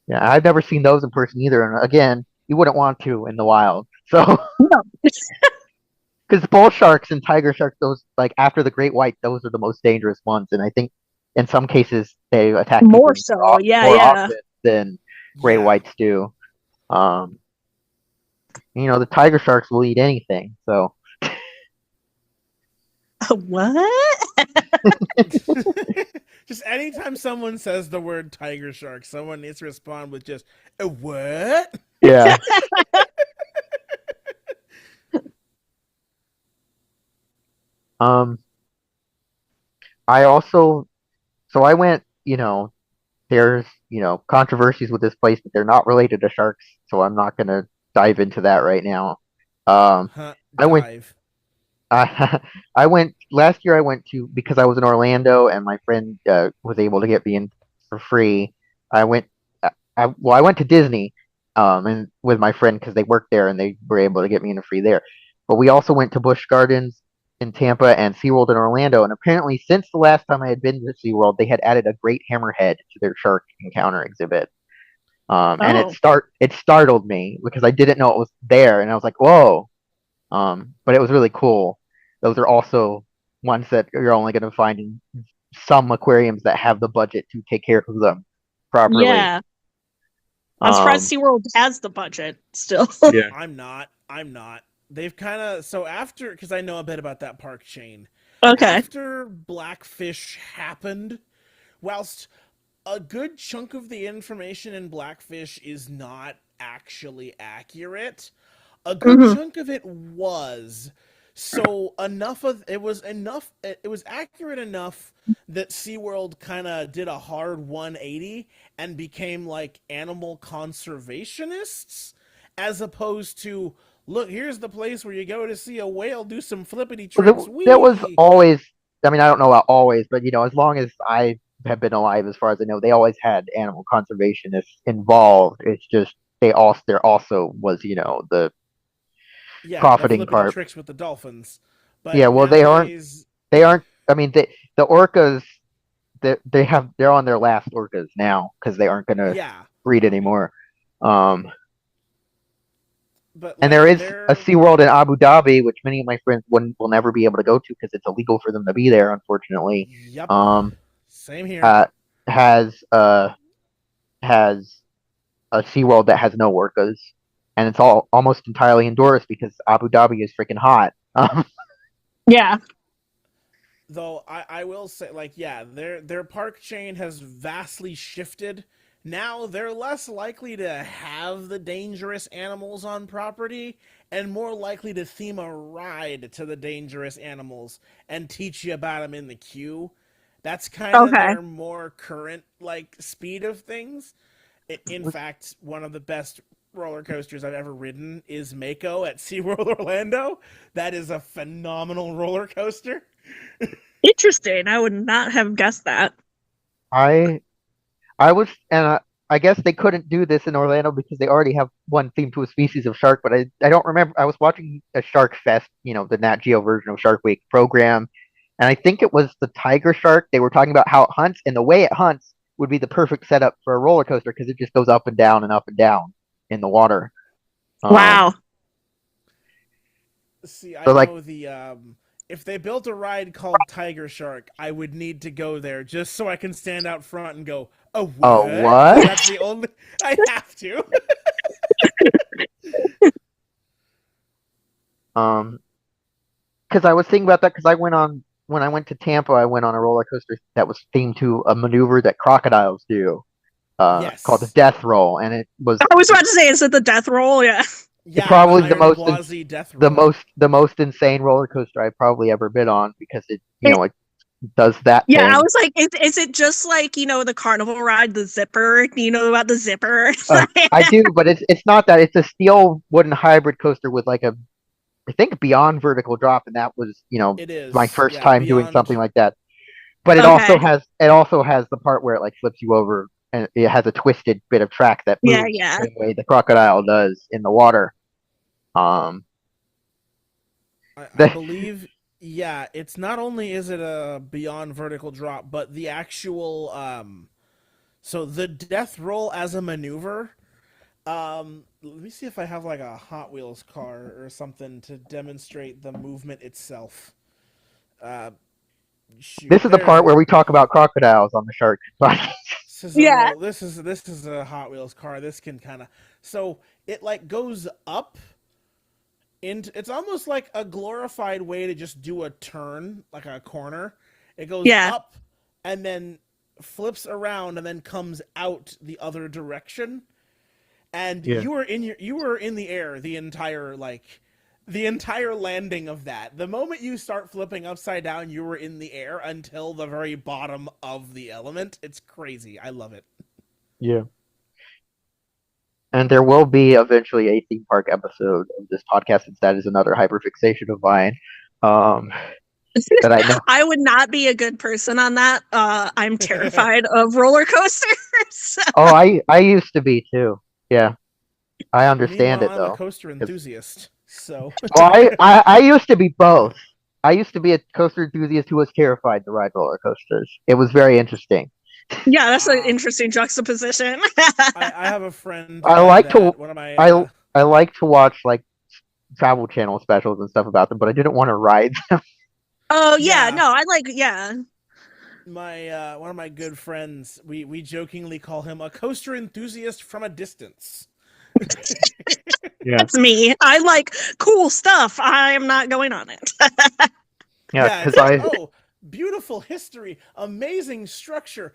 Yeah, I've never seen those in person either. And again, you wouldn't want to in the wild. So no. because bull sharks and tiger sharks, those like after the great white, those are the most dangerous ones. And I think in some cases they attack More people so, yeah, more yeah. often than great Yeah. whites do. Um, the tiger sharks will eat anything. So What? Just anytime someone says the word tiger shark, someone needs to respond with just a what? yeah. Um, I also so I went. There's controversies with this place, but they're not related to sharks, so I'm not gonna dive into that right now. Um, Huh, I went dive. I I went last year. I went to because I was in Orlando and my friend was able to get me in for free. I went. I went to Disney, and with my friend because they worked there and they were able to get me in for free there. But we also went to Busch Gardens in Tampa and SeaWorld in Orlando. And apparently, since the last time I had been to SeaWorld, they had added a great hammerhead to their shark encounter exhibit. And Oh, it startled me because I didn't know it was there, and I was like, "Whoa!" But it was really cool. Those are also ones that you're only going to find in some aquariums that have the budget to take care of them properly. yeah. I'm surprised Um, SeaWorld has the budget still. yeah. I'm not. I'm not. They've kind of so after because I know a bit about that park chain. Okay. After Blackfish happened, whilst a good chunk of the information in Blackfish is not actually accurate, a good Hmm. chunk of it was. So enough of it was enough. It was accurate enough that SeaWorld kind of did a hard 180 and became like animal conservationists, as opposed to look. Here's the place where you go to see a whale do some flippity tricks. That was Wee. always, I mean, I don't know about always, but as long as I have been alive, as far as I know, they always had animal conservationists involved. It's just there also was, the Yeah, the profiting flippity part. tricks with the dolphins. Yeah, But well, nowadays, they aren't, I mean, the orcas, they're on their last orcas now because they aren't going to yeah. breed anymore. Um, But and like there is a they're SeaWorld in Abu Dhabi, which many of my friends will never be able to go to because it's illegal for them to be there, unfortunately. yep. Um, Same here. has has a SeaWorld that has no orcas, and it's all almost entirely indoors because Abu Dhabi is freaking hot. Yeah. Though I will say like yeah, their park chain has vastly shifted. Now they're less likely to have the dangerous animals on property and more likely to theme a ride to the dangerous animals and teach you about them in the queue. That's kind of Okay. their more current like speed of things. In fact, one of the best roller coasters I've ever ridden is Mako at SeaWorld Orlando. That is a phenomenal roller coaster. Interesting. I would not have guessed that. I I was, and I guess they couldn't do this in Orlando because they already have one themed to a species of shark. But I don't remember. I was watching a Shark Fest, the Nat Geo version of Shark Week program, and I think it was the tiger shark. They were talking about how it hunts, and the way it hunts would be the perfect setup for a roller coaster because it just goes up and down in the water. Um, Wow. See, I so like, know the if they built a ride called Tiger Shark, I would need to go there just so I can stand out front and go, "Oh, Oh, what?" what? That's the only I have to. Because I was thinking about that because when I went to Tampa, I went on a roller coaster that was themed to a maneuver that crocodiles do, called the Yes. death roll, and it was I was about to say, is it the death roll? Yeah. Yeah, the probably Iron Blasi death roll. the most insane roller coaster I've probably ever been on because It, it does that yeah, I thing. was like, is it just like, the carnival ride, the zipper? Do you know about the zipper? I do, but it's not that. It's a steel wooden hybrid coaster with like a I think beyond vertical drop, and that was It my is. first Yeah, time doing beyond. something like that. But Okay. it also has the part where it like flips you over, and it has a twisted bit of track that Yeah, moves yeah. the way the crocodile does in the water. Um, I the, believe, yeah, it's not only is it a beyond vertical drop, but the actual so the death roll as a maneuver. Let me see if I have like a Hot Wheels car or something to demonstrate the movement itself. Uh, shoot, this is the part where we talk about crocodiles on the Shark podcast. this is a Yeah. roll. This is a Hot Wheels car. This can kind of so it like goes up into. It's almost like a glorified way to just do a turn, like a corner. It goes Yeah. up and then flips around and then comes out the other direction. And Yeah. you were in the air the entire landing of that. The moment you start flipping upside down, you were in the air until the very bottom of the element. It's crazy. I love it. Yeah. And there will be eventually a theme park episode of this podcast since that is another hyperfixation of mine. Um, that I know. I would not be a good person on that. I'm terrified of roller coasters. Oh, I used to be too. Yeah, I understand Meanwhile, it I'm a though. coaster enthusiast. So Well, I used to be both. I used to be a coaster enthusiast who was terrified to ride roller coasters. It was very interesting. Yeah, that's an uh, interesting juxtaposition. I have a friend I like like to that. One of my I like to watch like Travel Channel specials and stuff about them, but I didn't want to ride them. Oh yeah, yeah, no, I like yeah. my one of my good friends, we jokingly call him a coaster enthusiast from a distance. Yeah, That's me. I like cool stuff. I am not going on it. yeah, Yeah, because it's like, I oh, beautiful history, amazing structure,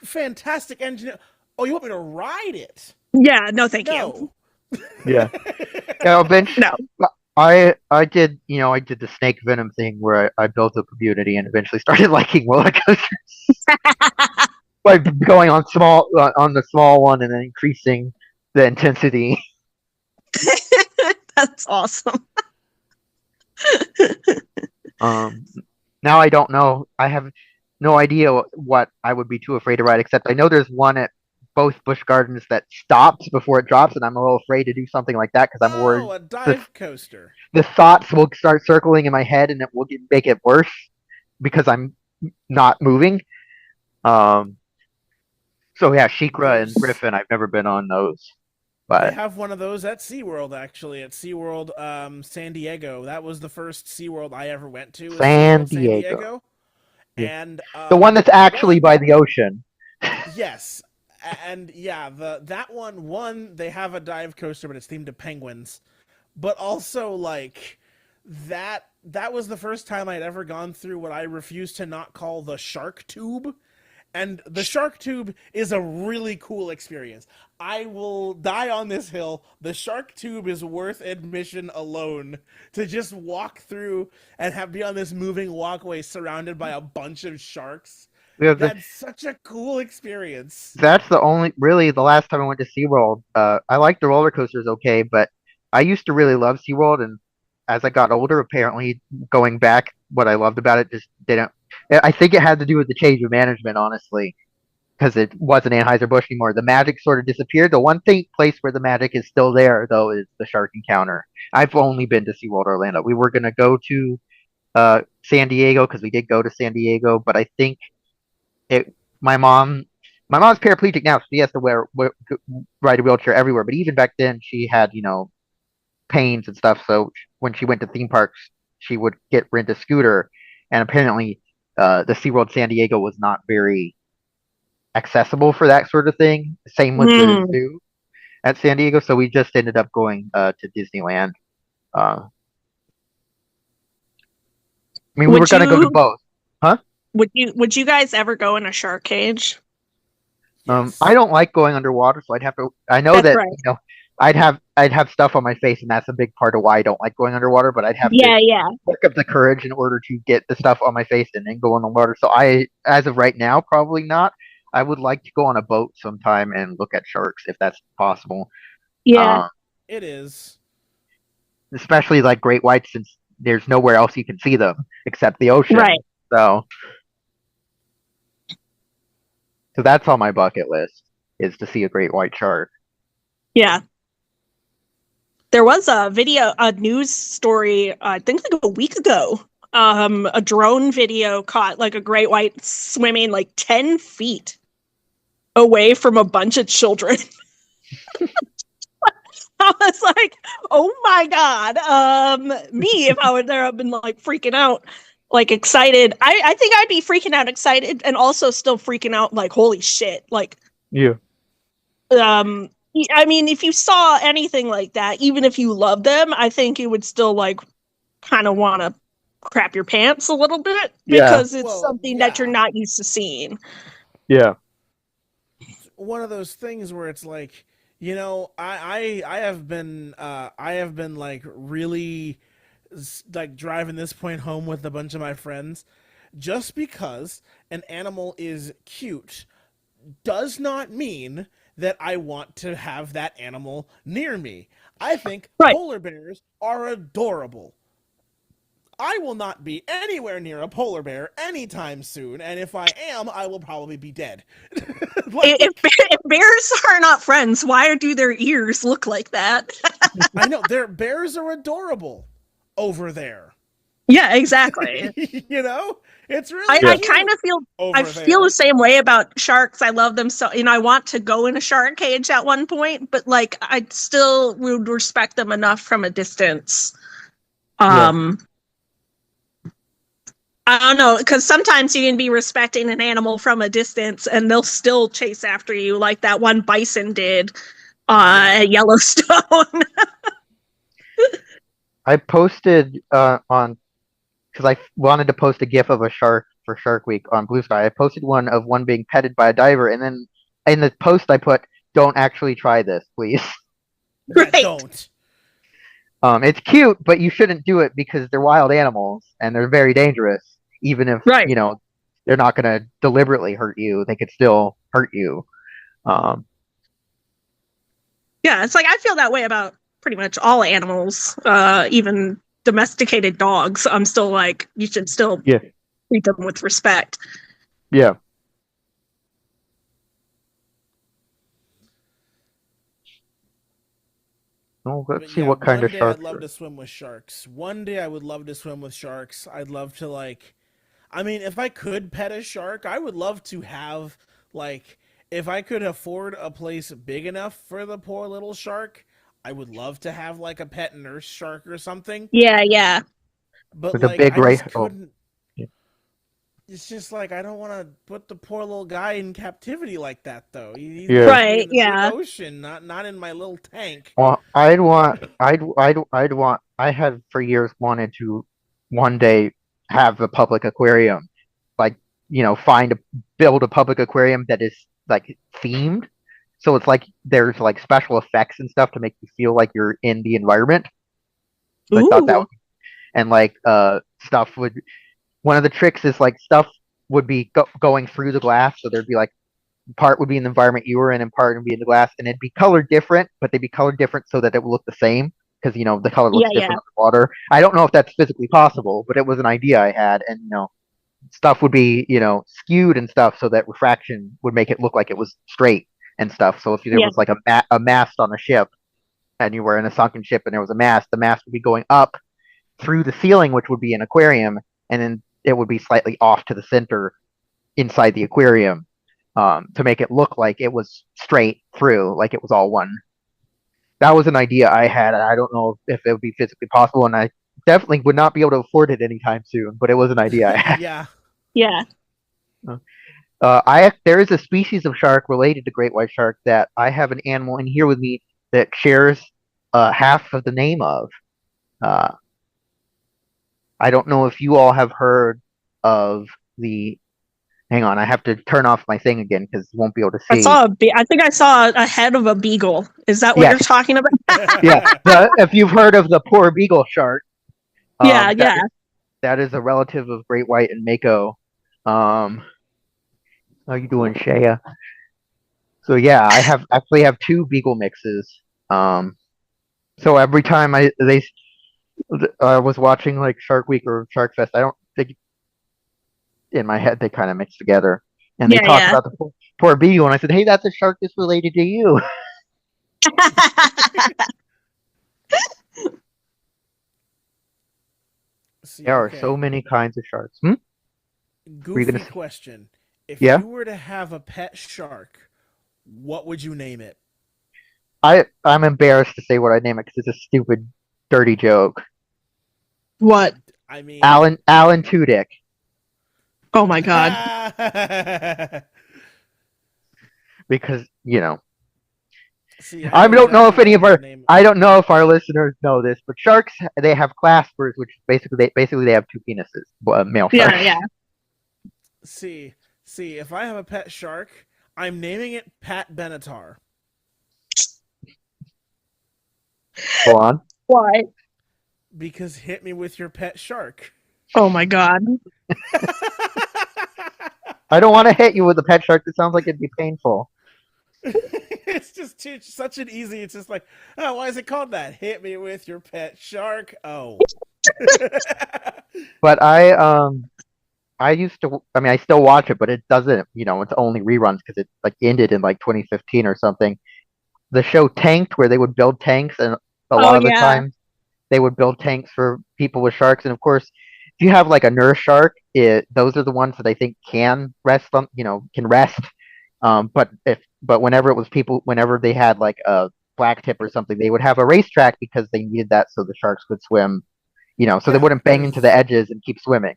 fantastic engineer. Oh, you want me to ride it? Yeah, no thank you. No. yeah yeah. Eventually, No. I did I did the snake venom thing where I built up a community and eventually started liking roller coasters by going on the small one and then increasing the intensity. That's awesome. Um, Now I don't know. I have no idea what I would be too afraid to ride, except I know there's one at both Busch Gardens that stops before it drops, and I'm a little afraid to do something like that because I'm worried Oh, a the dive coaster. the thoughts will start circling in my head and it will make it worse because I'm not moving. Um, so yeah, Shikra and There's Griffin, I've never been on those, They but have one of those at SeaWorld, actually, at SeaWorld San Diego. That was the first SeaWorld I ever went to, was San SeaWorld San Diego, Diego. yeah, And the one that's actually one, by the ocean. yes. And yeah, that one, they have a dive coaster, but it's themed to penguins. But also, like, that was the first time I'd ever gone through what I refuse to not call the shark tube. And the shark tube is a really cool experience. I will die on this hill. The shark tube is worth admission alone to just walk through and be on this moving walkway surrounded by a bunch of sharks. Yeah, That's such a cool experience. that's really the last time I went to SeaWorld. I like the roller coasters okay, but I used to really love SeaWorld, and as I got older, apparently going back, what I loved about it just didn't. I think it had to do with the change of management, honestly, because it wasn't Anheuser-Busch anymore. The magic sort of disappeared. The one place where the magic is still there, though, is the Shark Encounter. I've only been to SeaWorld Orlando. We were gonna go to San Diego because we did go to San Diego, but I think it my mom my mom's paraplegic now, so she has to ride a wheelchair everywhere. But even back then, she had pains and stuff. So when she went to theme parks, she would rent a scooter, and apparently the SeaWorld San Diego was not very accessible for that sort of thing. Same with the Mm. zoo at San Diego, so we just ended up going to Disneyland. I mean, we were Would gonna go to you both, huh? would you guys ever go in a shark cage? I Yes. don't like going underwater, so I'd have to. I know That's that right. I'd have stuff on my face, and that's a big part of why I don't like going underwater. But I'd have to Yeah, yeah. work up the courage in order to get the stuff on my face and then go in the water. So as of right now, probably not. I would like to go on a boat sometime and look at sharks if that's possible. Yeah. Um, It is. Especially like great whites, since there's nowhere else you can see them except the ocean. Right. So, so that's on my bucket list is to see a great white shark. Yeah. There was a news story, I think like a week ago. A drone video caught like a great white swimming like 10 feet away from a bunch of children. I was like, oh my God. Me, if I were there, I've been like freaking out, like excited. I think I'd be freaking out excited and also still freaking out like, holy shit. Like, Yeah. I mean, if you saw anything like that, even if you love them, I think you would still like kind of want to crap your pants a little bit Yeah. because it's Well, something that you're yeah. not used to seeing. Yeah. One of those things where it's like, I have been like really like driving this point home with a bunch of my friends. Just because an animal is cute does not mean that I want to have that animal near me. I think Right. polar bears are adorable. I will not be anywhere near a polar bear anytime soon, and if I am, I will probably be dead. If, Like, if bears are not friends, why do their ears look like that? I know their bears are adorable over there. Yeah, exactly. It's I, really Yeah. I kind cute of feel I over feel the there. same way about sharks. I love them so, I want to go in a shark cage at one point, but like I still would respect them enough from a distance. Yeah. Um, I don't know, because sometimes you can be respecting an animal from a distance and they'll still chase after you, like that one bison did at Yellowstone. I posted on because I wanted to post a GIF of a shark for Shark Week on Blue Sky. I posted one of one being petted by a diver, and then in the post I put, "Don't actually try this, please." Yeah, Right. don't. It's cute, but you shouldn't do it because they're wild animals and they're very dangerous. Even if Right. they're not going to deliberately hurt you, they could still hurt you. Um, Yeah, it's like I feel that way about pretty much all animals, even domesticated dogs. I'm still like, you should still yeah, treat them with respect. yeah. Oh, But let's see yeah, what kind one of day I'd sharks. love to swim with sharks. One day I would love to swim with sharks. I'd love to like I mean, if I could pet a shark, I would love to have like if I could afford a place big enough for the poor little shark, I would love to have like a pet nurse shark or something. Yeah, yeah. But With a like big I just Oh, couldn't. yeah. It's just like I don't want to put the poor little guy in captivity like that, though. He Yeah. needs to be Right, in the big yeah. ocean, not in my little tank. Well, I had for years wanted to one day have a public aquarium, like, build a public aquarium that is like themed. So it's like there's like special effects and stuff to make you feel like you're in the environment. So I thought that Ooh. would, and like stuff would, one of the tricks is like stuff would be going through the glass. So there'd be like part would be in the environment you were in and part would be in the glass, and it'd be colored different, but they'd be colored different so that it would look the same because the color Yeah, looks yeah. different underwater. I don't know if that's physically possible, but it was an idea I had, and stuff would be skewed and stuff so that refraction would make it look like it was straight and stuff. So if there Yeah. was like a mast on a ship and you were in a sunken ship and there was a mast, the mast would be going up through the ceiling, which would be an aquarium, and then it would be slightly off to the center inside the aquarium, to make it look like it was straight through, like it was all one. That was an idea I had, and I don't know if it would be physically possible. And I definitely would not be able to afford it anytime soon, but it was an idea I had. Yeah. Yeah. There is a species of shark related to great white shark that I have an animal in here with me that shares half of the name of. Uh, I don't know if you all have heard of the. Hang on, I have to turn off my thing again because you won't be able to see. I think I saw a head of a beagle. Is that what Yes, you're talking about? yeah. If you've heard of the poor beagle shark, Yeah, that yeah. that is a relative of great white and mako. How you doing, Shaya? So yeah, I actually have two beagle mixes. Um, so every time I was watching like Shark Week or Shark Fest, I don't think in my head they kind of mix together, and they Yeah, talked yeah. about the poor beagle, and I said, hey, that's a shark that's related to you. See, There are okay. so many kinds of sharks. Were you Goofy gonna? question. If Yeah, you were to have a pet shark, what would you name it? I'm embarrassed to say what I name it because it's a stupid, dirty joke. What? I mean, Alan Tudyk, Oh my god. because see, I I know don't know if exactly what any I of would our name. I don't know if our listeners know this, but sharks they have claspers, which basically they have two penises. Male Yeah, sharks. yeah. See, if I have a pet shark, I'm naming it Pat Benatar Go on. Why? because hit me with your pet shark. Oh my god. I don't want to hit you with a pet shark. That sounds like it'd be painful. It's just such an easy. It's just like, oh, why is it called that? Hit me with your pet shark. Oh. But I used to. I mean, I still watch it, but it doesn't. It's only reruns because it like ended in like 2015 or something. The show Tanked, where they would build tanks, and a Oh lot of the yeah. time they would build tanks for people with sharks. And of course, if you have like a nurse shark, those are the ones that I think can rest on, can rest. But whenever it was people, whenever they had like a black tip or something, they would have a racetrack because they needed that so the sharks could swim. So they Yeah, wouldn't bang into the because edges and keep swimming.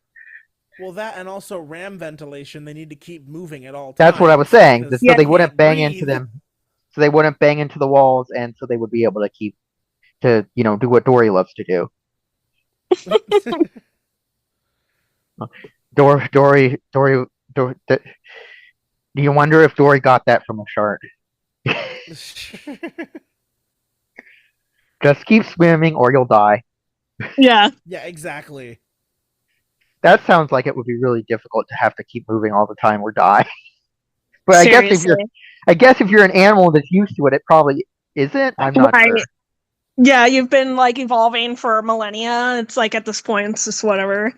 well, that and also ram ventilation. They need to keep moving at all That's what I was times saying. because So Yeah. they they wouldn't can't bang into breathe. them. So they wouldn't bang into the walls, and so they would be able to keep to do what Dory loves to do. Dory. Do you wonder if Dory got that from a shark? Just keep swimming or you'll die. Yeah. Yeah, exactly. That sounds like it would be really difficult to have to keep moving all the time or die. But Seriously. I guess if you're an animal that's used to it, it probably isn't. I'm not sure. Right. Yeah, you've been like evolving for millennia. It's like at this point, it's just whatever.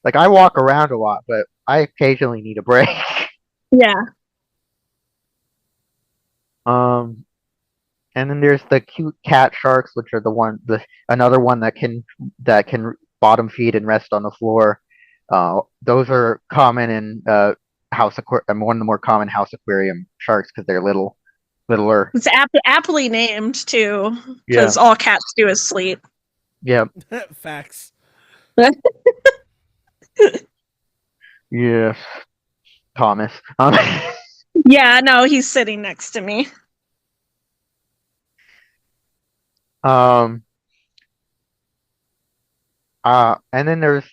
Like I walk around a lot, but I occasionally need a break. Yeah. Um, and then there's the cute cat sharks, which are another one that can bottom feed and rest on the floor. Those are common in one of the more common house aquarium sharks because they're littler. It's aptly named too, Yeah, because all cats do is sleep. yeah, Facts. yes. Thomas. Yeah, no, he's sitting next to me. Um, and then there's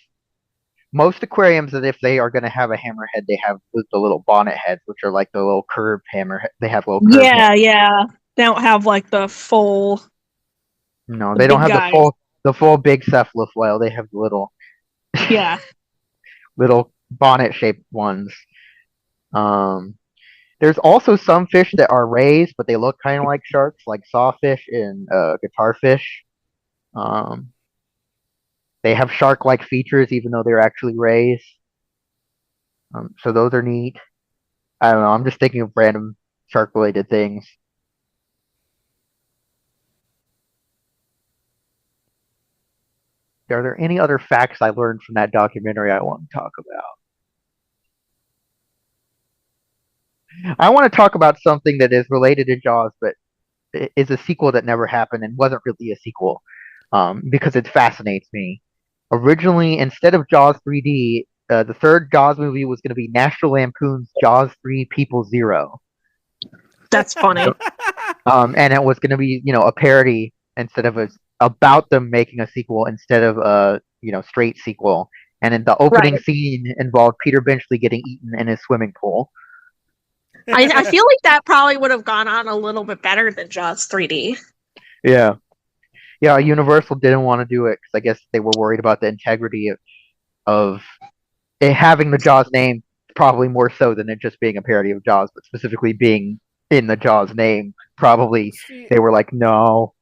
most aquariums that if they are going to have a hammerhead, they have the little bonnet heads, which are like the little curved hammerhead. They have little curved heads. Yeah, yeah. They don't have like the No, the they don't big have guys. the full big cephalofoil. They have the Yeah. little bonnet shaped ones. Um, there's also some fish that are rays, but they look kind of like sharks, like sawfish and guitarfish. Um, they have shark-like features, even though they're actually rays. So those are neat. I don't know. I'm just thinking of random shark-related things. Are there any other facts I learned from that documentary I want to talk about? I want to talk about something that is related to Jaws, but is a sequel that never happened and wasn't really a sequel. because it fascinates me. Originally, instead of Jaws 3D, the third Jaws movie was going to be National Lampoon's Jaws 3 People Zero. That's funny. And it was going to be, a parody instead of about them making a sequel instead of a, straight sequel. And in the opening Right. scene involved Peter Benchley getting eaten in his swimming pool. I feel like that probably would have gone on a little bit better than Jaws 3D. Yeah. Yeah, Universal didn't want to do it because I guess they were worried about the integrity of it having the Jaws name, probably more so than it just being a parody of Jaws, but specifically being in the Jaws name. Probably See, they were like, no.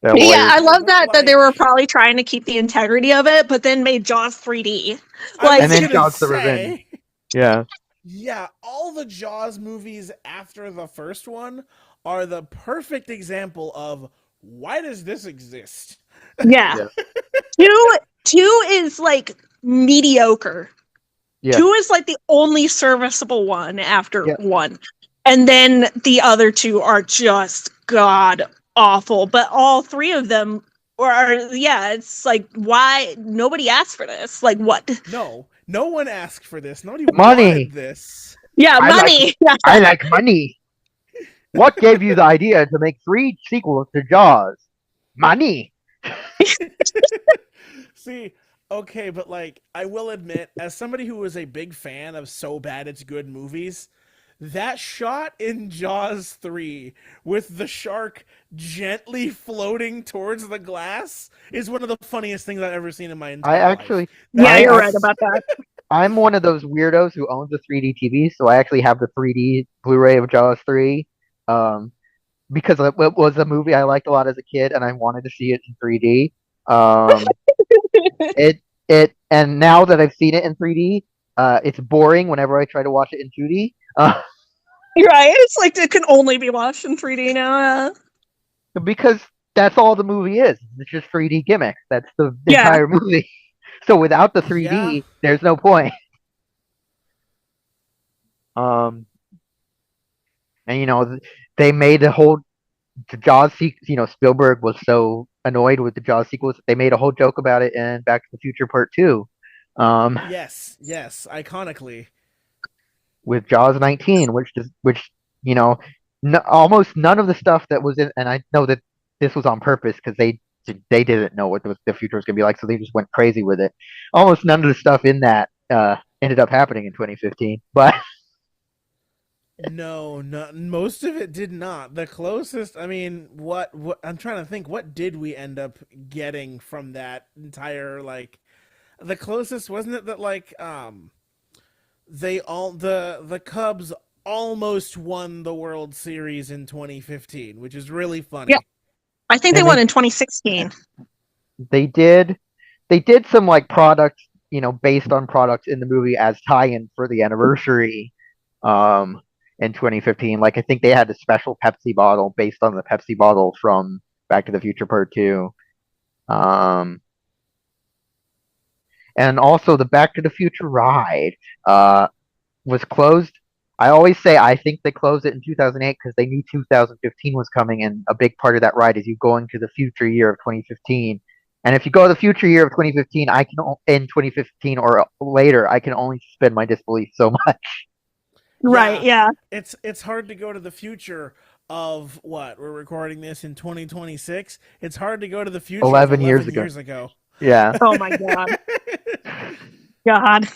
The Yeah, lawyers. I it love went that they like were probably trying to keep the integrity of it, but then made Jaws 3D. I Like, And was then gonna Jaws the Revenge. say, Yeah. yeah, all the Jaws movies after the first one are the perfect example of why does this exist? yeah. Yeah. Two is like mediocre. Yeah. Two is like the only serviceable one after Yeah. one. And then the other two are just god awful. But all three of them it's like, why nobody asked for this? Like, what? No one asked for this. Nobody Money. wanted this. Yeah, I like money. I like money. What gave you the idea to make 3 sequels to Jaws? Money. See, okay, but like, I will admit, as somebody who was a big fan of So Bad It's Good movies, that shot in Jaws 3 with the shark gently floating towards the glass is one of the funniest things I've ever seen in my I entire life. actually Yeah, I you're ac- right about that. I'm one of those weirdos who owns a 3D TV, so I actually have the 3D Blu-ray of Jaws 3. Um, because it was a movie I liked a lot as a kid, and I wanted to see it in 3D. Um, it and now that I've seen it in 3D, it's boring whenever I try to watch it in 2D. You're right. It's like it can only be watched in 3D now. Because that's all the movie is. It's just 3D gimmicks. That's the Yeah. entire movie. So without the 3D, Yeah. there's no point. Um, and they made the Jaws sequel. Spielberg was so annoyed with the Jaws sequels. They made a whole joke about it in Back to the Future Part 2. Yes, iconically. With Jaws 19, which almost none of the stuff that was in, and I know that this was on purpose because they didn't know what the future was going to be like, so they just went crazy with it. Almost none of the stuff in that ended up happening in 2015, but No, most of it did not. The closest, I mean, what I'm trying to think, what did we end up getting from that entire like the closest wasn't it that like the Cubs almost won the World Series in 2015, which is really funny. Yeah. I think they and won in 2016. they did some like products, based on products in the movie as tie-in for the anniversary. In 2015, like I think they had a special Pepsi bottle based on the Pepsi bottle from Back to the Future Part 2. And also the Back to the Future ride was closed. I always say I think they closed it in 2008 because they knew 2015 was coming, and a big part of that ride is you going to the future year of 2015. And if you go to the future year of 2015, in 2015 or later, I can only suspend my disbelief so much. Right, yeah. It's hard to go to the future of what? We're recording this in 2026. It's hard to go to the future of 11 11 years years ago. ago. Yeah. Oh my god. God.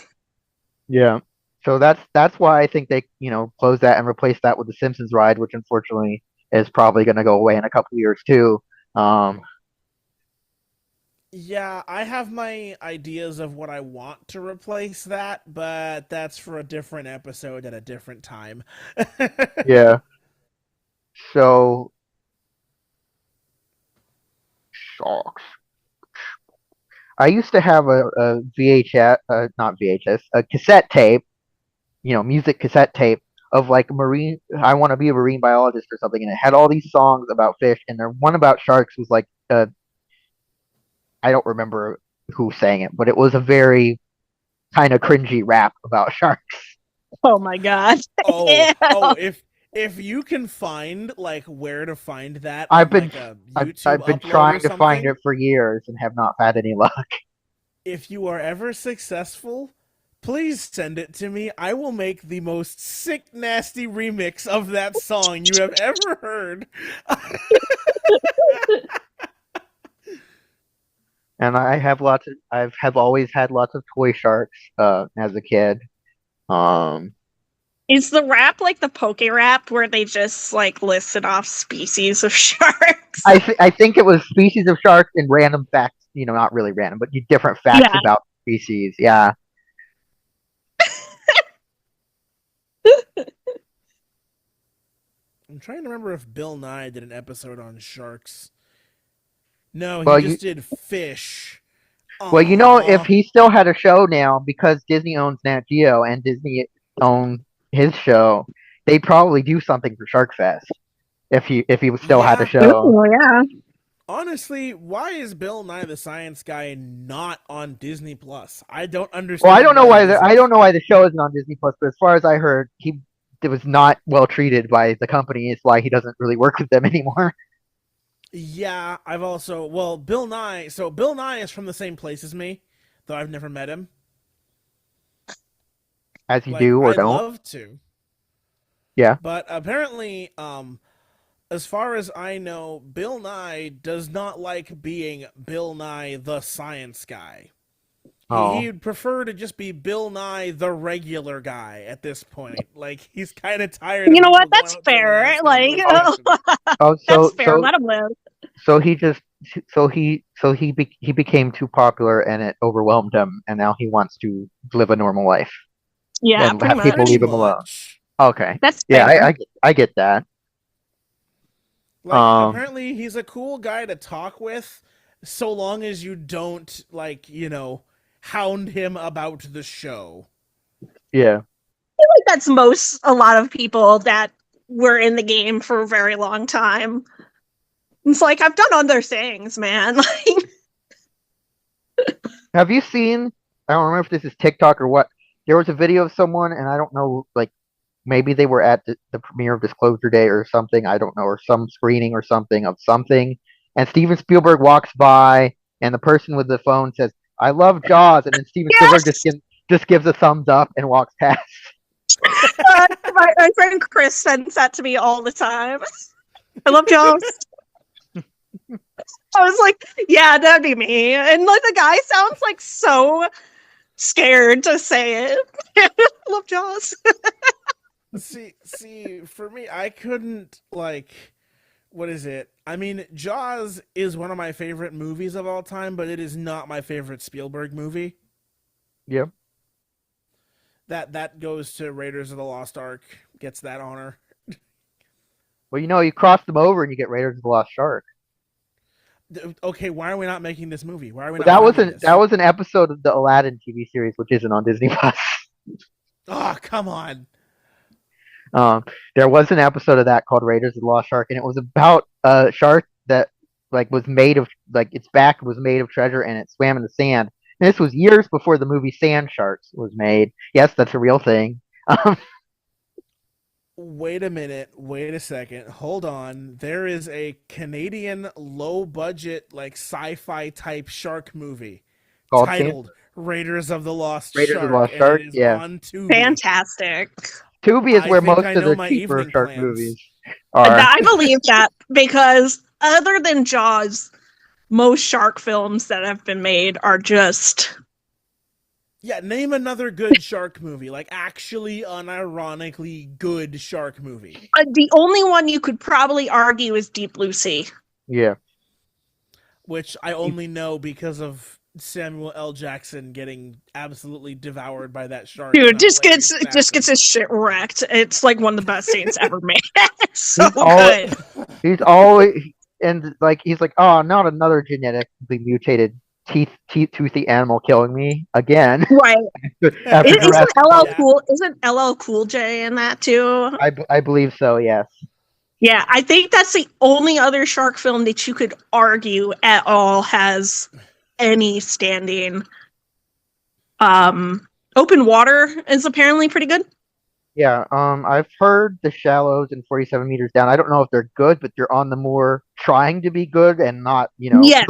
Yeah. So that's why I think they, closed that and replaced that with the Simpsons ride, which unfortunately is probably going to go away in a couple of years too. Yeah, I have my ideas of what I want to replace that, but that's for a different episode at a different time. Yeah. So sharks. I used to have a VHS, not VHS, a cassette tape, music cassette tape of like marine. I want to be a marine biologist or something, and it had all these songs about fish, and there one about sharks was like, I don't remember who sang it, but it was a very kind of cringy rap about sharks. Oh my god. Oh, Ew. oh, If you can find like where to find that I've on been like a I've, YouTube I've been upload trying or to find something, it for years and have not had any luck. if you are ever successful, please send it to me. I will make the most sick, nasty remix of that song you have ever heard. And I've always had lots of toy sharks as a kid. Um, Is the rap like the poke rap where they just like listed off species of sharks? I think it was species of sharks and random facts. Not really random, but different facts Yeah. about species. Yeah. I'm trying to remember if Bill Nye did an episode on sharks. No, he Well, you just did fish. if he still had a show now because Disney owns Nat Geo and Disney owned his show, they'd probably do something for Shark Fest if he still had a Yeah. show. Oh yeah. Honestly, why is Bill Nye the Science Guy not on Disney Plus? I don't understand. Well, I don't know why why it isn't. I don't know why the show isn't on Disney Plus, but as far as I heard, he was not well treated by the company. It's why he doesn't really work with them anymore. Yeah, I've also Bill Nye. So Bill Nye is from the same place as me, though I've never met him. As you Like, do or I'd don't. love to. Yeah. But apparently, as far as I know, Bill Nye does not like being Bill Nye the Science Guy. Oh. He'd prefer to just be Bill Nye the regular guy at this point. Like, he's kind of tired of You know what? people That's going up to him and fair. asking Like, him those questions. Oh, that's fair. Let him live. so he became too popular and it overwhelmed him, and now he wants to live a normal life Yeah, and pretty have people much. leave him alone. Much. Okay. That's Yeah, fair. I get that. Like, apparently he's a cool guy to talk with, so long as you don't, like, hound him about the show. Yeah. I feel like that's a lot of people that were in the game for a very long time. It's like, I've done other things, man. Like, Have you seen? I don't remember if this is TikTok or what. There was a video of someone, and I don't know, like maybe they were at the premiere of Disclosure Day or something. I don't know, or some screening or something of something. And Steven Spielberg walks by, and the person with the phone says, "I love Jaws," and then Steven Spielberg just gives a thumbs up and walks past. my friend Chris sends that to me all the time. I love Jaws. I was like, yeah, that'd be me. And like the guy sounds like so scared to say it. I love Jaws. See, for me, I couldn't, like, what is it? I mean, Jaws is one of my favorite movies of all time, but it is not my favorite Spielberg movie. Yep. That goes to Raiders of the Lost Ark, gets that honor. Well, you cross them over and you get Raiders of the Lost Ark. Okay, why are we not making this movie? Why are we not That this? was an episode of the Aladdin TV series, which isn't on Disney Plus. Oh, come on. There was an episode of that called Raiders of the Lost Ark, and it was about a shark that was made of its back was made of treasure, and it swam in the sand. And this was years before the movie Sand Sharks was made. Yes, that's a real thing. Wait a minute. Wait a second. Hold on. There is a Canadian low-budget, like sci-fi type shark movie titled Raiders of the Lost Shark. Shark. And it is Yeah, on Tubi. Fantastic. Tubi is where most I of know the my cheaper evening shark plans. movies are. I believe that because other than Jaws, most shark films that have been made are just... Yeah, name another good shark movie. Like, actually, unironically good shark movie. The only one you could probably argue is Deep Blue Sea. Yeah. Which I only know because of Samuel L. Jackson getting absolutely devoured by that shark. Dude, just gets his shit wrecked. It's like one of the best scenes ever made. It's so good. He's always he's like, oh, not another genetically mutated toothy animal killing me again. Right. Isn't LL Cool J in that too? I believe so, yes. Yeah, I think that's the only other shark film that you could argue at all has any standing. Open Water is apparently pretty good. Yeah, I've heard The Shallows and 47 Meters Down. I don't know if they're good, but they're on the more trying to be good and not, 'cause Yes.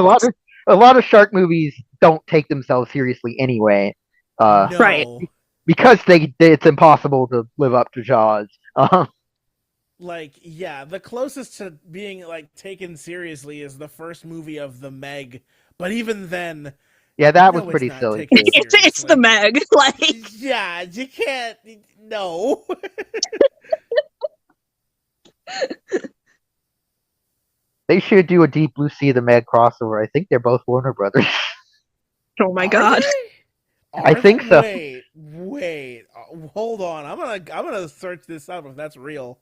a lot of shark movies don't take themselves seriously anyway. Right. No. Because it's impossible to live up to Jaws. Like, yeah, the closest to being like taken seriously is the first movie of the Meg, but even then, Yeah, that was no, it's pretty not silly taken too. It's the seriously. Meg. Like, Yeah, you can't. No. They should do a Deep Blue Sea the Meg crossover. I think they're both Warner Brothers. oh my Are god. they? I think so. Wait. Hold on. I'm gonna search this up if that's real.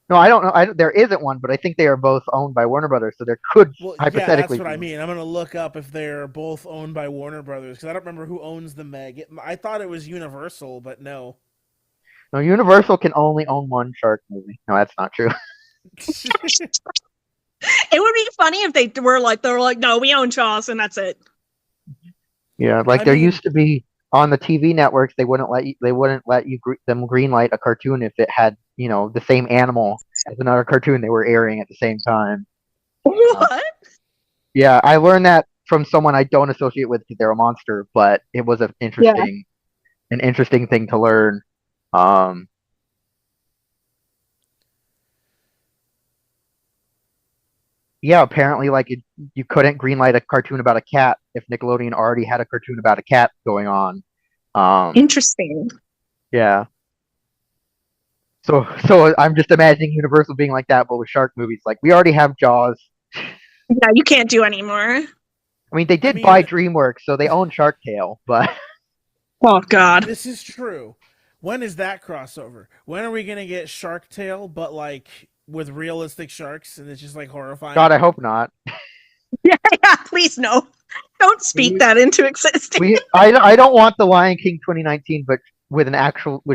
No, I don't know. There isn't one, but I think they are both owned by Warner Brothers, so there could Well, yeah, that's hypothetically what be I one. mean. I'm gonna look up if they're both owned by Warner Brothers because I don't remember who owns the Meg. I thought it was Universal, but no. No, Universal can only own one shark movie. No, that's not true. It would be funny if they were like, no, we own Jaws and that's it. Yeah, like I there mean- used to be on the TV networks, they wouldn't let you them greenlight a cartoon if it had, the same animal as another cartoon they were airing at the same time. What? Yeah, I learned that from someone I don't associate with because they're a monster, but it was an interesting thing to learn. Um, yeah, apparently, like you couldn't greenlight a cartoon about a cat if Nickelodeon already had a cartoon about a cat going on. Interesting. Yeah. So I'm just imagining Universal being like that, but with shark movies. Like we already have Jaws. Yeah, you can't do anymore. I mean, they did mean- buy DreamWorks, so they own Shark Tale, but Oh god. This is true. When is that crossover? When are we gonna get Shark Tale, but like with realistic sharks, and it's just like horrifying? God, I hope not. Yeah, please no. Don't speak that into existence. I don't want the Lion King 2019, but with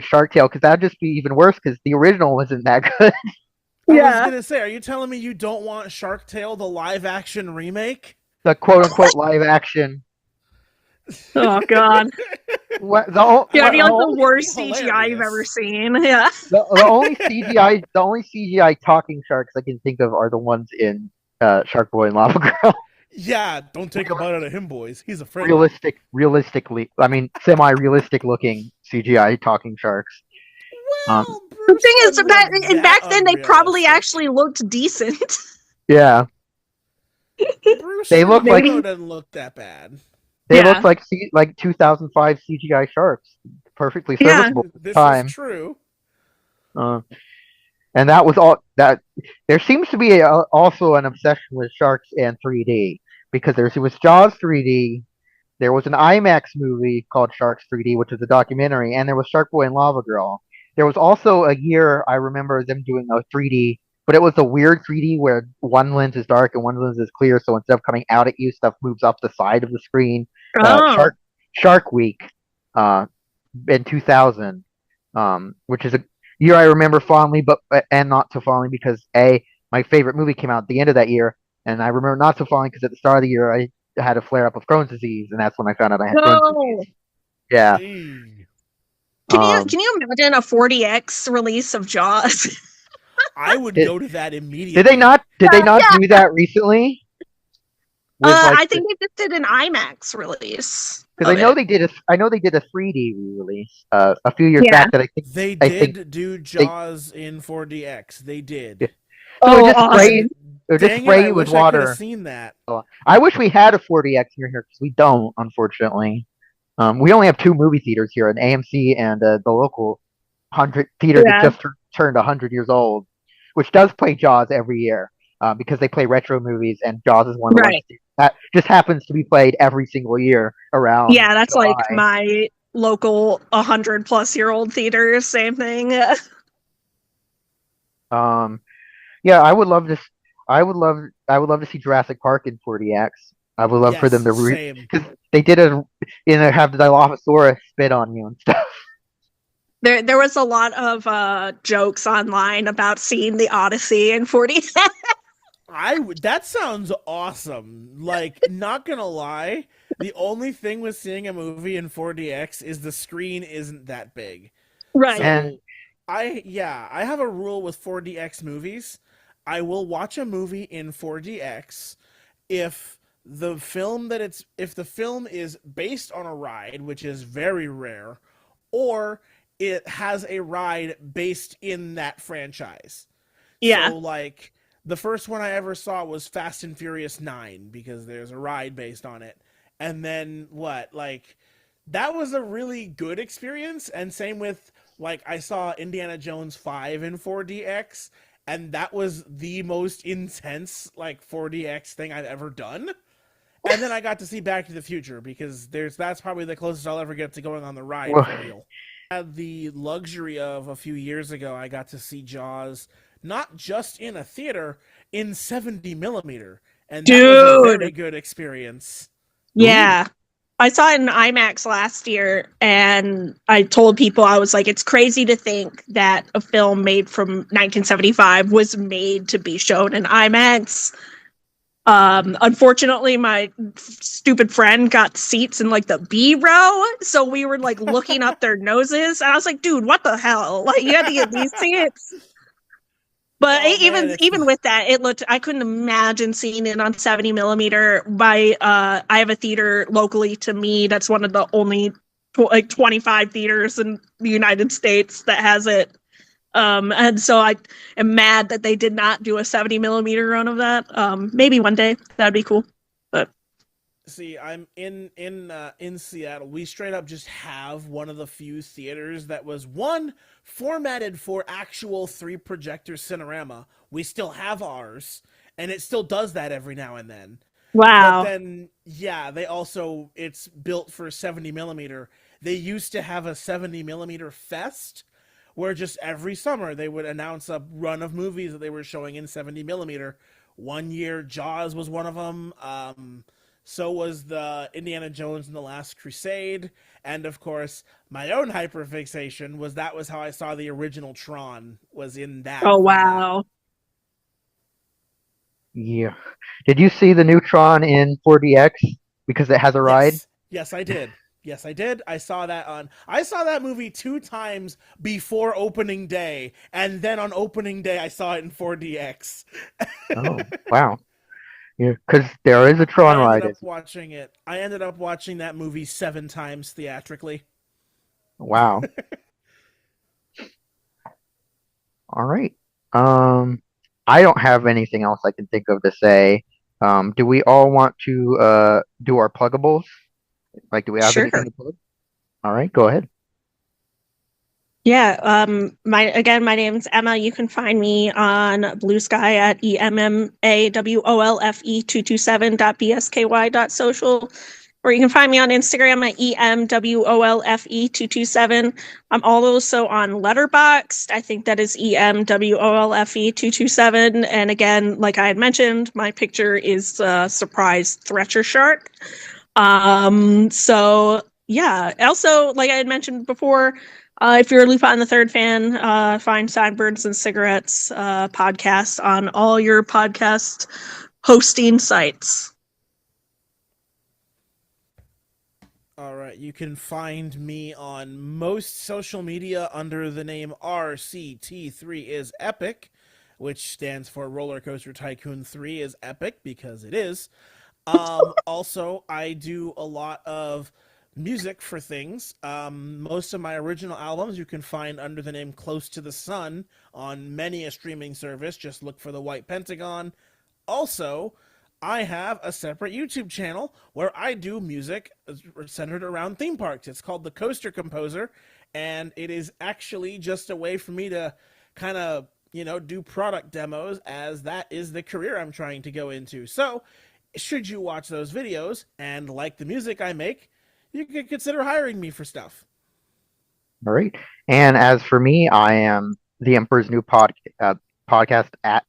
Shark Tale, because that'd just be even worse. Because the original wasn't that good. I was Yeah. gonna say, are you telling me you don't want Shark Tale, the live action remake? The quote unquote live action. Oh god. What, Yeah, it'd be like the, the worst Hilarious. CGI you've ever seen. Yeah. the only CGI talking sharks I can think of are the ones in Shark Boy and Lava Girl. Yeah, don't take a bite out of him, boys. He's afraid. Realistically, I mean, semi-realistic looking CGI talking sharks. Well, The Bruce thing is doesn't that look back then they probably unrealistic. actually looked decent. Yeah, Bruce they look Lee like- doesn't look that bad. they Yeah. look like 2005 CGI sharks, perfectly Yeah. serviceable at the This time. is true. And that was all that. There seems to be also an obsession with sharks and 3D because there was Jaws 3D. There was an IMAX movie called Sharks 3D, which was a documentary, and there was Shark Boy and Lava Girl. There was also a year I remember them doing a 3D, but it was a weird 3D where one lens is dark and one lens is clear. So instead of coming out at you, stuff moves up the side of the screen. Oh. Shark Week, in 2000, which is a year I remember fondly, but and not so fondly because my favorite movie came out at the end of that year, and I remember not so fondly because at the start of the year I had a flare up of Crohn's disease, and that's when I found out I had Crohn's No. disease. Yeah. Eee. Can you imagine a 40x release of Jaws? I would Did- go to that immediately. Did they not do that recently? I think they just did an IMAX release. Because of I know it. they did a 3D re-release a few years Yeah. back that I think They I did think do Jaws in 4DX. They did. Yeah. Oh, it would just awesome. spray it would just Dang spray it, I you with wish I could have water. seen that. I wish we had a 40X near here because we don't, unfortunately. We only have 2 movie theaters here, an AMC and the local 100 theater that Yeah. just turned 100 years old, which does play Jaws every year because they play retro movies, and Jaws is one of the ones that just happens to be played every single year around. Yeah, that's July. like my local 100-plus-year-old theater. Same thing. Yeah, I would love to. I would love to see Jurassic Park in 40X. I would love for them to same. because they did have the Dilophosaurus spit on you and stuff. There was a lot of jokes online about seeing the Odyssey in 40. That sounds awesome. Like, not gonna lie, the only thing with seeing a movie in 4DX is the screen isn't that big. Right. And I have a rule with 4DX movies. I will watch a movie in 4DX if if the film is based on a ride, which is very rare, or it has a ride based in that franchise. Yeah. So like the first one I ever saw was Fast and Furious 9 because there's a ride based on it. And then what? Like that was a really good experience, and same with like I saw Indiana Jones 5 in 4DX, and that was the most intense like 4DX thing I've ever done. And then I got to see Back to the Future because that's probably the closest I'll ever get to going on the ride Well, for real. I had the luxury of a few years ago I got to see Jaws not just in a theater, in 70 millimeter, and that was a very Dude. good experience. Yeah. I saw it in IMAX last year, and I told people, I was like, it's crazy to think that a film made from 1975 was made to be shown in IMAX. Unfortunately, my stupid friend got seats in like the B row, so we were like looking up their noses, and I was like, dude, what the hell? Like, you had to get these seats. But Oh man, even with that, it looked. I couldn't imagine seeing it on 70 millimeter. I have a theater locally to me that's one of the only like 25 theaters in the United States that has it. And so I am mad that they did not do a 70 millimeter run of that. Maybe one day that'd be cool. But see, I'm in Seattle. We straight up just have one of the few theaters that was one formatted for actual three projector Cinerama. We still have ours, and it still does that every now and then. But wow. then, yeah, it's built for 70 millimeter. They used to have a 70 millimeter fest where just every summer they would announce a run of movies that they were showing in 70 millimeter. One year, Jaws was one of them. So was the Indiana Jones and the Last Crusade, and of course, my own hyperfixation was how I saw the original Tron was in that Oh format. wow. yeah. Did you see the Neutron in 4DX because it has a ride? Yes, yes, I did. Yes, I did. I saw that movie two times before opening day, and then on opening day I saw it in 4DX. Oh, wow. Yeah, because there is a Tron ride. I ended up watching that movie 7 times theatrically. Wow. All right. Um, I don't have anything else I can think of to say. Do we all want to do our pluggables? Like, do we have anything Sure. to plug? All right, go ahead. Yeah, my name's Emma. You can find me on Blue Sky at emmawolfe227.bsky.social, or you can find me on Instagram at emwolfe227. I'm also on Letterboxd. I think that is emwolfe227. And again, like I had mentioned, my picture is a surprise Thresher shark. So yeah. Also, like I had mentioned before, if you're a Lupin the Third fan, find Signbirds and Cigarettes podcast on all your podcast hosting sites. All right, you can find me on most social media under the name RCT3 is Epic, which stands for Roller Coaster Tycoon 3 is Epic because it is. Also, I do a lot of music for things. Most of my original albums you can find under the name Close to the Sun on many a streaming service. Just look for the White Pentagon. Also, I have a separate YouTube channel where I do music centered around theme parks. It's called The Coaster Composer, and it is actually just a way for me to kind of, do product demos, as that is the career I'm trying to go into. So, should you watch those videos and like the music I make, you could consider hiring me for stuff. All right. And as for me, I am the Emperor's New podcast at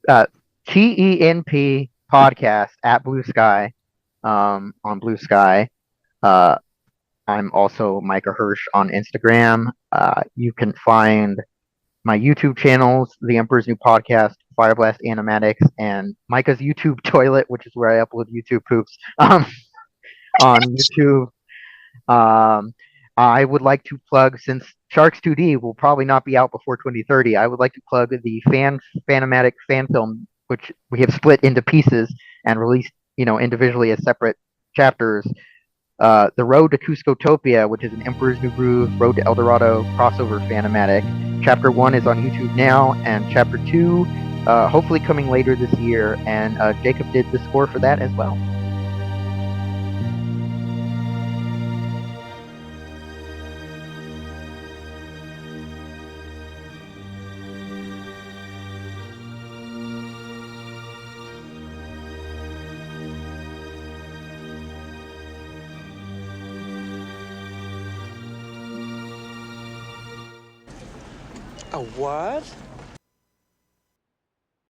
uh, TENP podcast at Blue Sky on Blue Sky. Uh, I'm also Micah Hirsh on Instagram. You can find my YouTube channels, The Emperor's New Podcast, Fireblast Animatics, and Micah's YouTube Toilet, which is where I upload YouTube poops on YouTube. Um, I would like to plug, since Sharks 2D will probably not be out before 2030, I would like to plug the Fanomatic fan film, which we have split into pieces and released, individually as separate chapters. The Road to Cuscotopia, which is an Emperor's New Groove, Road to El Dorado crossover Fanomatic. Chapter 1 is on YouTube now, and Chapter 2, hopefully coming later this year, and Jacob did the score for that as well. A what?